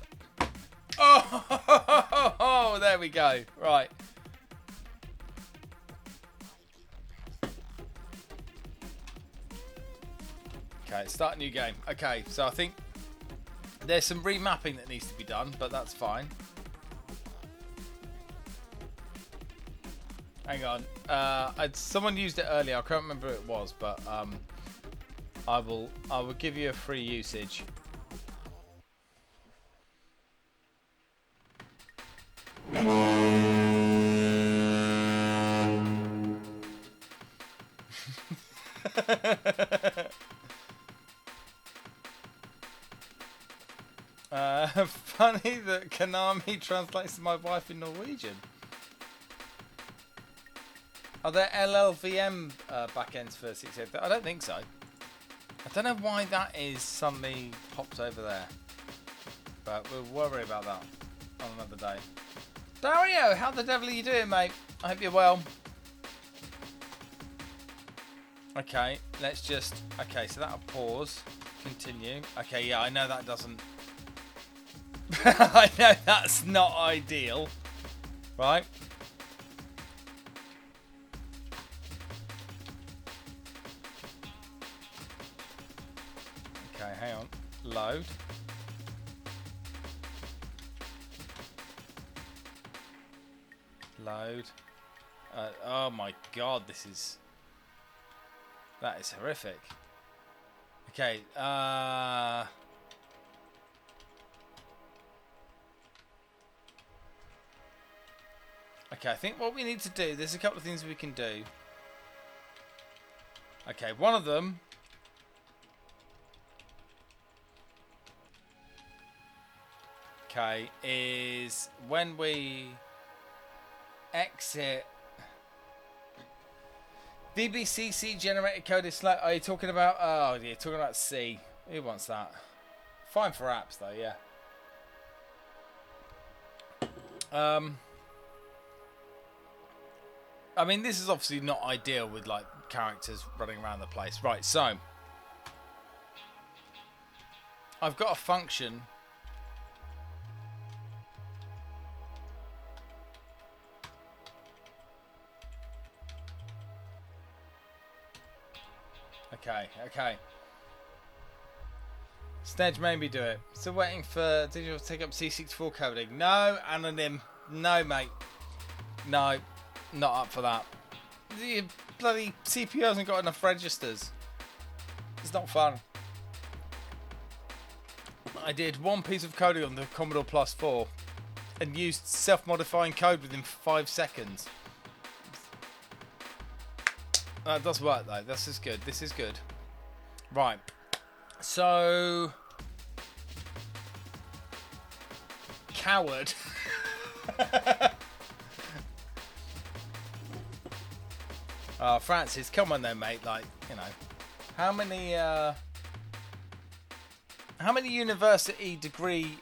Oh, there we go. Right. Okay, start a new game. Okay, so I think there's some remapping that needs to be done, but that's fine. Hang on. Someone used it earlier. I can't remember who it was, but I will give you a free usage. Funny that Konami translates my wife in Norwegian. Are there LLVM backends for 68? I don't think so. I don't know why that is suddenly popped over there. But we'll worry about that on another day. Dario, how the devil are you doing, mate? I hope you're well. Okay, let's just... Okay, so that'll pause. Continue. Okay, yeah, I know that doesn't... I know that's not ideal. Right. Okay, hang on. Load. Load. Oh my god, this is... That is horrific. Okay, Okay, I think what we need to do, there's a couple of things we can do. Okay, one of them... Okay, is when we exit... DBCC generated code is slow. Are you talking about... Oh, you're talking about C. Who wants that? Fine for apps, though, yeah. I mean, this is obviously not ideal with, like, characters running around the place. Right, so... I've got a function. Okay. Snedge made me do it. Still waiting for digital to take up C64 coding. No, anonym. No, mate. No, not up for that. The bloody CPU hasn't got enough registers. It's not fun. I did one piece of coding on the Commodore Plus 4 and used self-modifying code within 5 seconds. That does work though. This is good. This is good. Right. So, coward. Oh, Francis, come on then, mate. Like, you know, how many university degree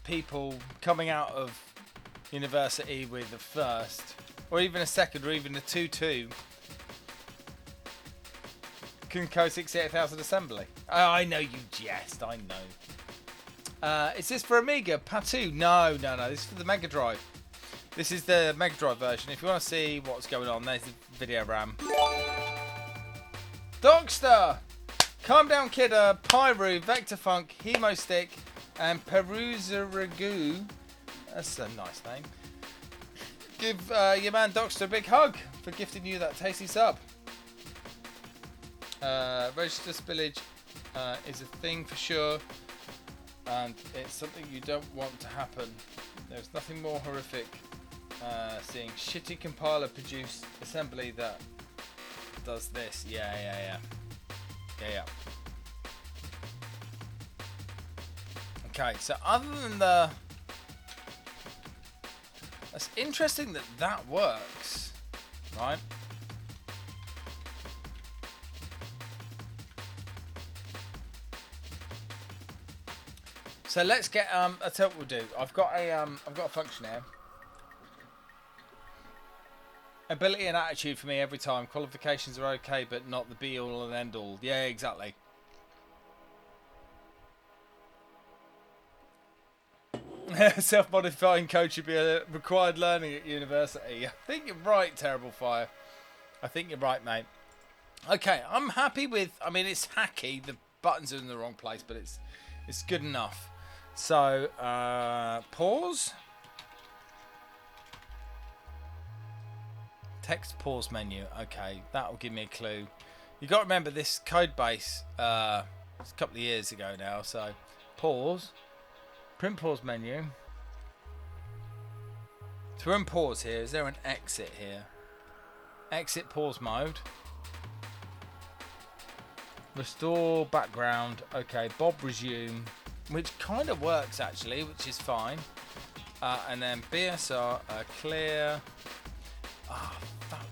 people coming out of university with a first, or even a second, or even a 2-2 can code 68,000 assembly? Oh, I know you jest. I know. Is this for Amiga? Patu? No. This is for the Mega Drive. This is the Mega Drive version. If you want to see what's going on, there's the video RAM. Dogstar! Calm Down Kidder, Pyru, Vectorfunk, Hemostick, and Peruseragu. That's a nice name. Give your man Dogstar a big hug for gifting you that tasty sub. Register spillage is a thing for sure, and it's something you don't want to happen. There's nothing more horrific seeing shitty compiler produce assembly that does this. Yeah. Okay, so other than the... That's interesting that works, right? So let's get I'll tell you what we'll do. I've got a function here. Ability and attitude for me every time. Qualifications are okay, but not the be all and end all. Yeah, exactly. Self-modifying code should be a required learning at university. I think you're right, Terrible Fire. I think you're right, mate. Okay, I'm happy with... I mean, it's hacky. The buttons are in the wrong place, but it's good enough. So, pause. Text pause menu. Okay, that will give me a clue. You got to remember this code base. It's a couple of years ago now. So, pause. Print pause menu. To unpause here, is there an exit here? Exit pause mode. Restore background. Okay, Bob resume, which kind of works actually, which is fine. And then BSR clear.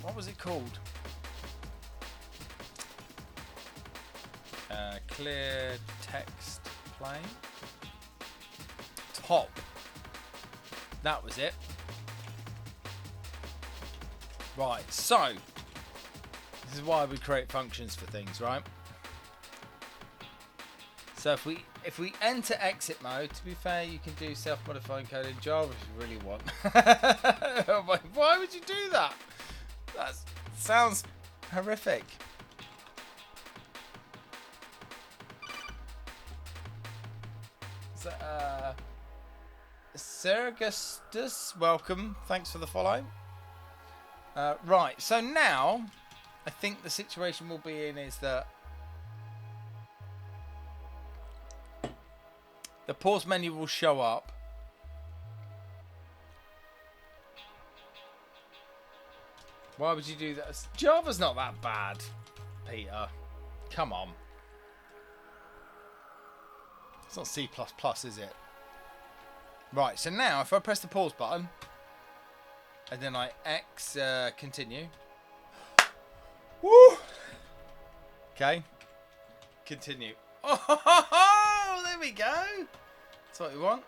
What was it called? Clear text plain. Top. That was it. Right, so this is why we create functions for things, right? So if we enter exit mode, to be fair, you can do self-modifying code in Java if you really want. Why would you do that? That sounds horrific. So, Sergustus, welcome. Thanks for the follow. Right, so now I think the situation we'll be in is that the pause menu will show up. Why would you do that? Java's not that bad, Peter. Come on. It's not C++, is it? Right, so now if I press the pause button and then I continue. Woo! Okay. Continue. Oh, there we go. That's what we want.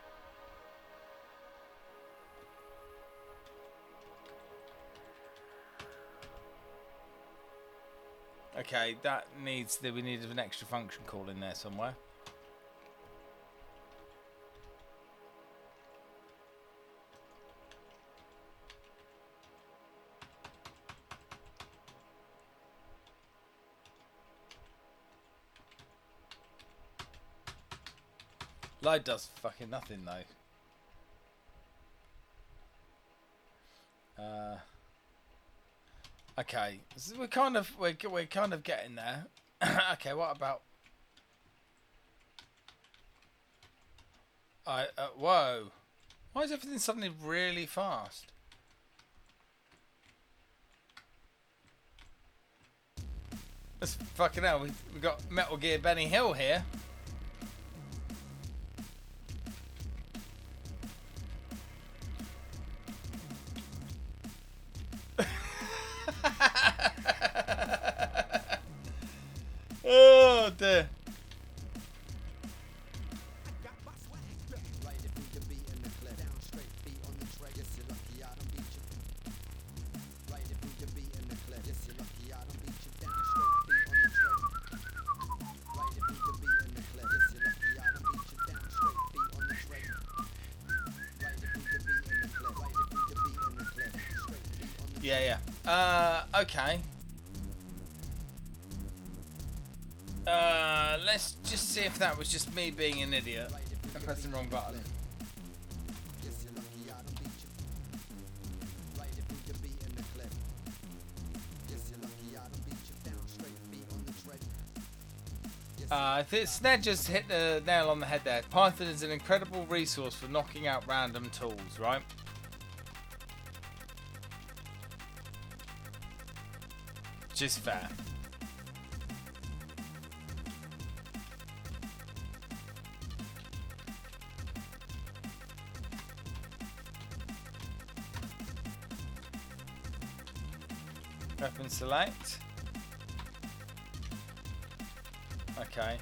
okay, that needs we need an extra function call in there somewhere. Load does fucking nothing though. Okay, so we're kind of getting there. Okay, what about? Whoa! Why is everything suddenly really fast? That's fucking hell. We got Metal Gear Benny Hill here. Oh dear. Yeah. Okay. Let's just see if that was just me being an idiot and pressing the wrong button. Sned just hit the nail on the head there. Python is an incredible resource for knocking out random tools, right? Which is fair. Weapon select. Okay.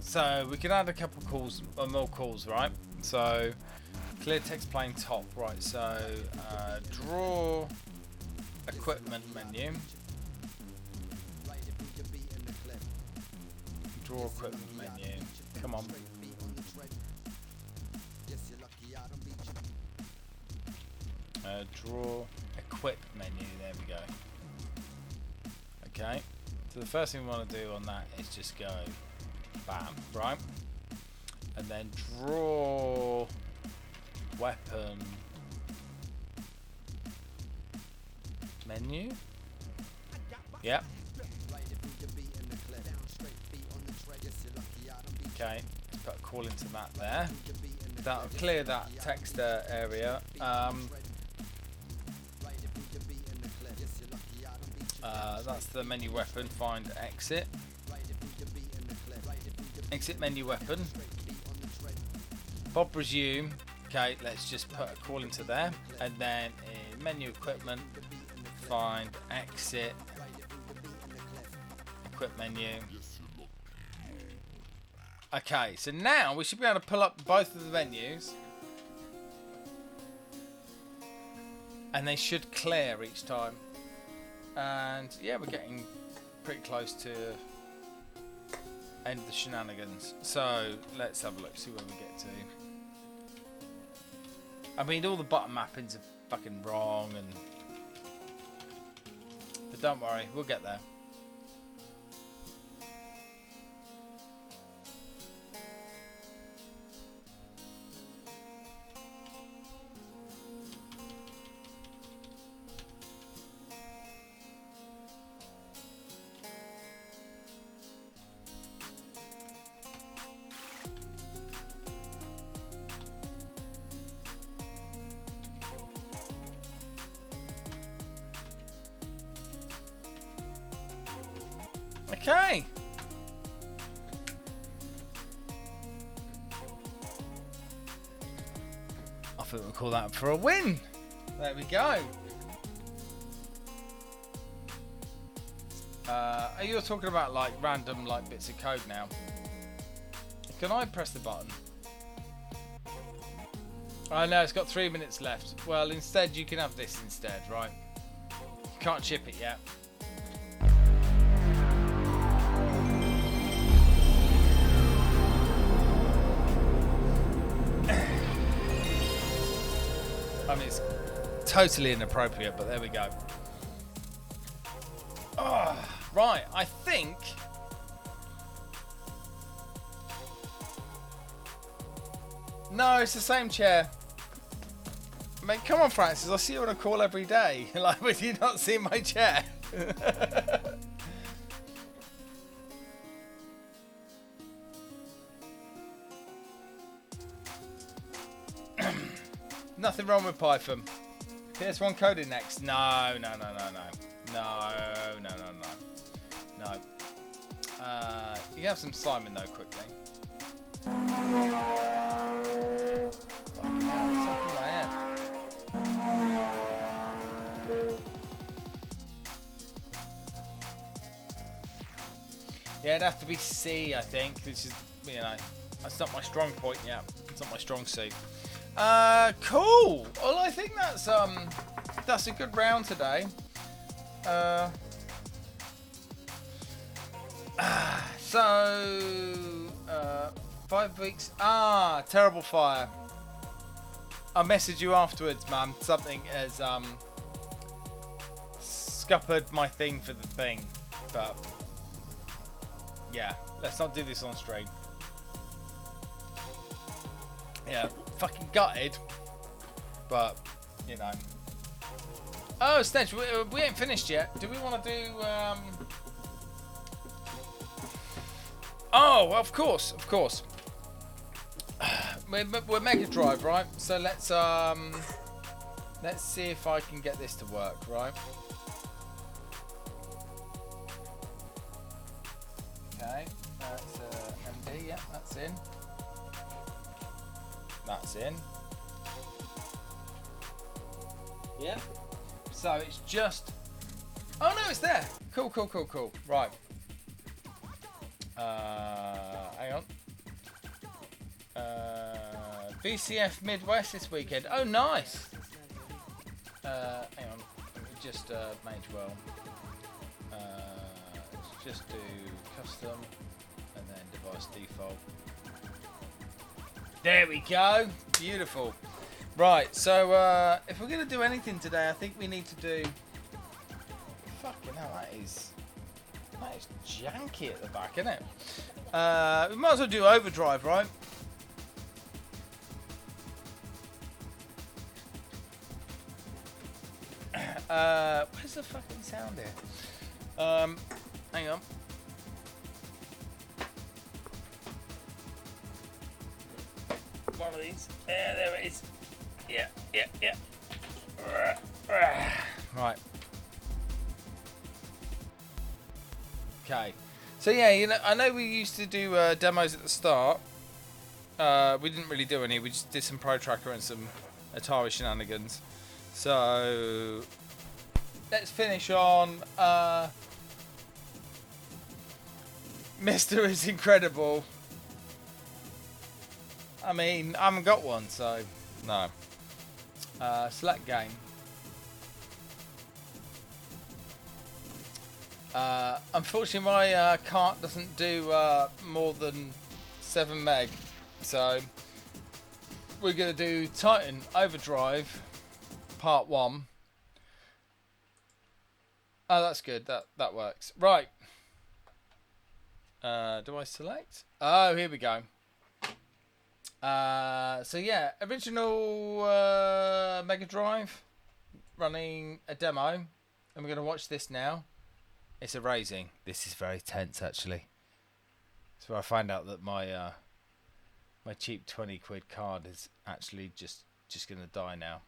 So we can add a couple calls, more calls, right? So clear text plain top, right? So draw equipment menu. Draw equipment menu. Come on. Draw equip menu. There we go. Okay. So the first thing we want to do on that is just go bam, right? And then draw weapon menu. Yep. Okay. Let's put a call into that there. That'll clear that text area. That's the menu weapon. Find exit. Exit menu weapon. Bob resume. Okay, let's just put a call into there. And then in menu equipment, find exit. Equip menu. Okay, so now we should be able to pull up both of the menus. And they should clear each time. And yeah, we're getting pretty close to end of the shenanigans. So let's have a look, see where we get to. I mean, all the button mappings are fucking wrong, but don't worry, we'll get there. Okay. I think we'll call that for a win. There we go. Are you talking about like random like bits of code now? Can I press the button? Oh no, it's got 3 minutes left. Well, instead you can have this instead, right? can't ship it yet. I mean, it's totally inappropriate, but there we go. Oh, right, I think... No, it's the same chair. I mean, come on, Francis. I see you on a call every day. Like, would you not see my chair? Nothing wrong with Python. PS1 coding next. No. You can have some Simon though, quickly. Fucking hell, what's up in my head? Yeah, it'd have to be C, I think. Which is, you know, that's not my strong point yet. It's not my strong suit. Cool. Well, I think that's a good round today. 5 weeks. Terrible fire. I'll message you afterwards, man. Something has scuppered my thing for the thing, but yeah, let's not do this on stream. Yeah, fucking gutted, but you know. Oh, Stench, we ain't finished yet. Do we want to do? Oh, of course. We're Mega Drive, right? So let's see if I can get this to work, right? Okay, that's MD. Yeah, that's in. That's in. Yeah. So it's just. Oh no, it's there. Cool. Right. Hang on. BCF Midwest this weekend. Oh, nice. Hang on. Let me just manage well. Let's just do custom and then device default. There we go. Beautiful. Right. So if we're gonna do anything today, I think we need to do. Fucking hell, that is janky at the back, isn't it? We might as well do overdrive, right? Where's the fucking sound here? Hang on. One of these. Yeah, there it is. Yeah. Right. Okay. So yeah, you know, I know we used to do demos at the start. We didn't really do any. We just did some Pro Tracker and some Atari shenanigans. So let's finish on Mr. is Incredible. I mean, I haven't got one, so no. Select game. Unfortunately, my cart doesn't do more than 7 meg, so we're going to do Titan Overdrive Part 1. Oh, that's good. That works. Right. Do I select? Oh, here we go. So yeah, original Mega Drive running a demo, and we're going to watch this now. It's erasing. This is very tense, actually. So I find out that my my cheap 20 quid card is actually just going to die now.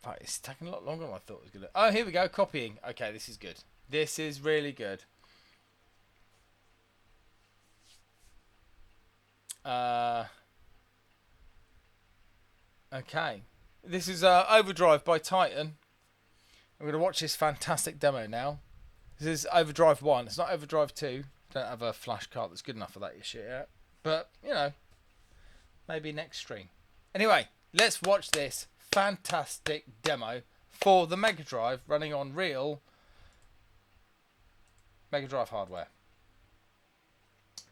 In fact, it's taking a lot longer than I thought it was going to. Oh, here we go. Copying. Okay, this is good. This is really good. Okay. This is Overdrive by Titan. I'm going to watch this fantastic demo now. This is Overdrive 1. It's not Overdrive 2. I don't have a flash card that's good enough for that shit yet. But, you know, maybe next stream. Anyway, let's watch this fantastic demo for the Mega Drive running on real Mega Drive hardware.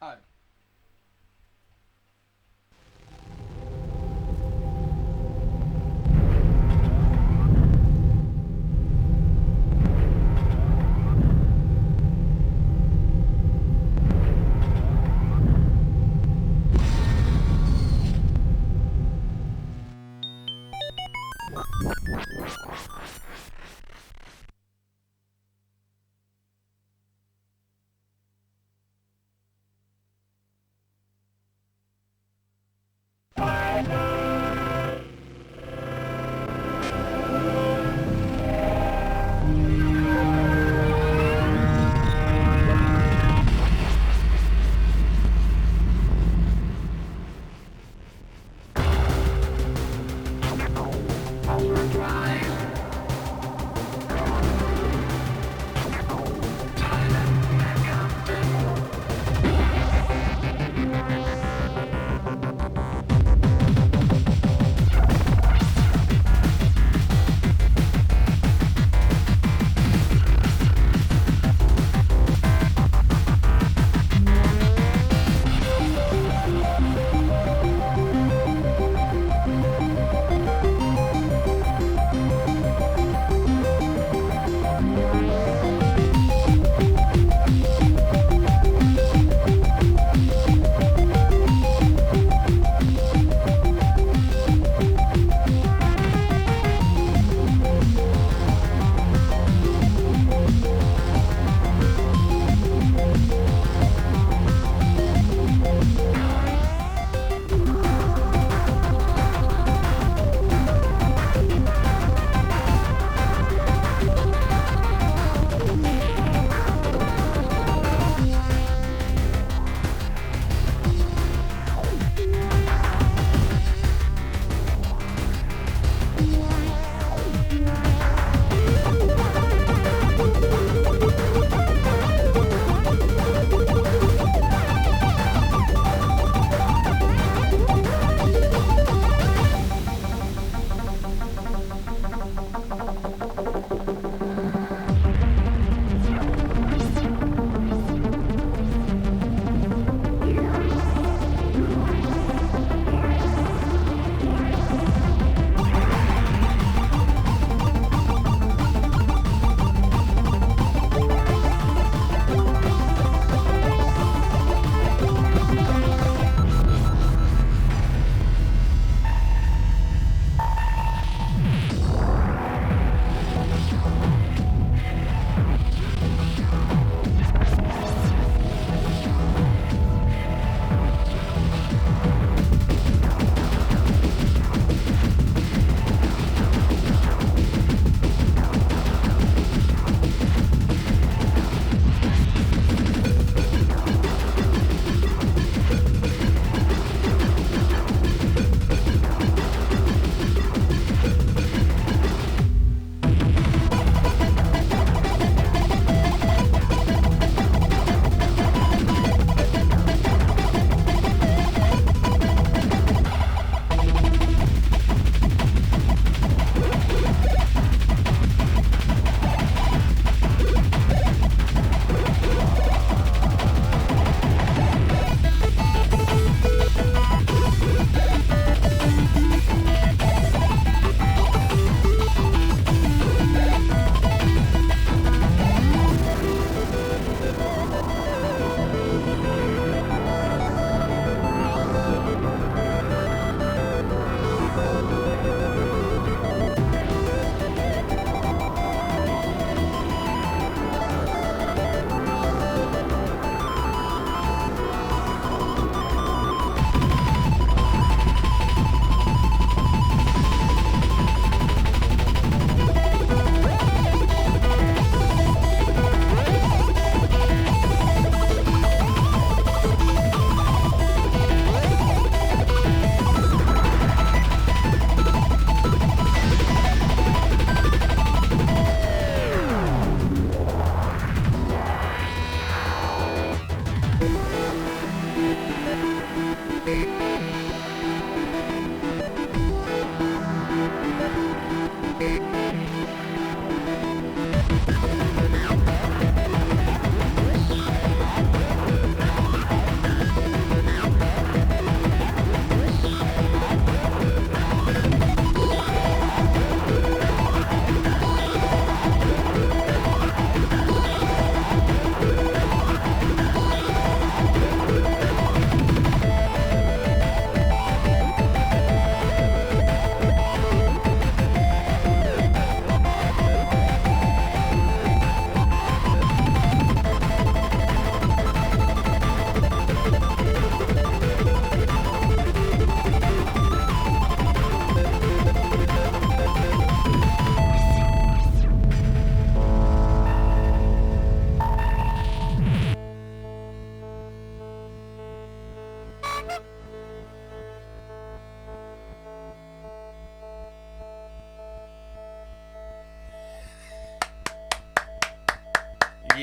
Oh.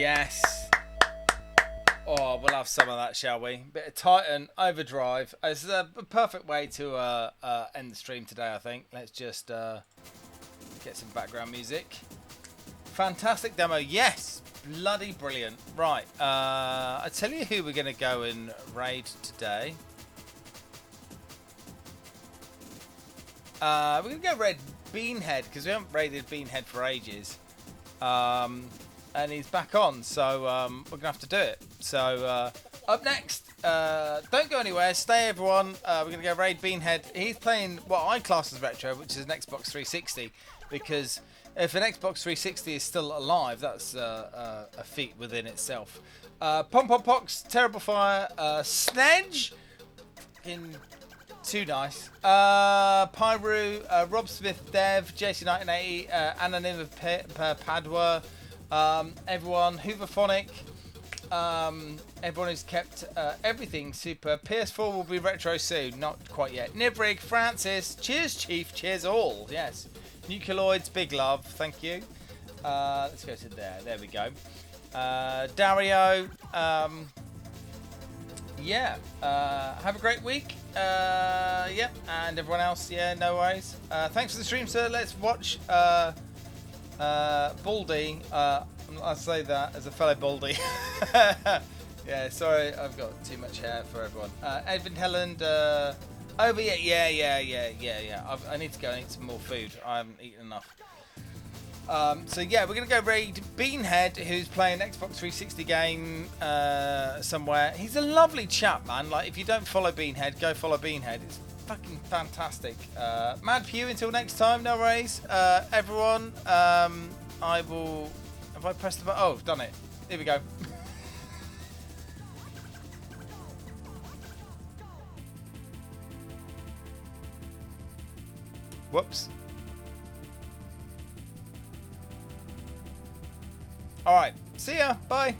Yes. Oh, we'll have some of that, shall we? Bit of Titan Overdrive. This is a perfect way to end the stream today, I think. Let's just get some background music. Fantastic demo. Yes. Bloody brilliant. Right. I tell you who we're going to go and raid today. We're going to go raid Beanhead, because we haven't raided Beanhead for ages. And he's back on, so we're going to have to do it. So, up next, don't go anywhere, stay everyone. We're going to go raid Beanhead. He's playing what I class as retro, which is an Xbox 360, because if an Xbox 360 is still alive, that's a feat within itself. Pom Pom Pox, Terrible Fire, Snedge, in too nice. Pyru, Rob Smith, Dev, JC1980, Anonym of Padua, everyone, Hooverphonic, everyone who's kept everything super. PS4 will be retro soon, not quite yet. Nibrig, Francis, cheers Chief, cheers all, yes. Nucleoids, big love, thank you. Let's go to there we go. Dario, yeah, have a great week. Yep, and everyone else, yeah, no worries. Thanks for the stream, sir. Let's watch Baldy. I say that as a fellow Baldy. Yeah, sorry, I've got too much hair for everyone. Edwin Helland, over, yeah. I need to go. I need some more food. I haven't eaten enough. So yeah, we're gonna go raid Beanhead, who's playing Xbox 360 game somewhere. He's a lovely chap, man. Like, if you don't follow Beanhead, go follow Beanhead. It's fucking fantastic. Mad Pew, until next time, no worries. Everyone, I will. Have I pressed the button? Oh, done it. Here we go. Whoops. Alright, see ya, bye.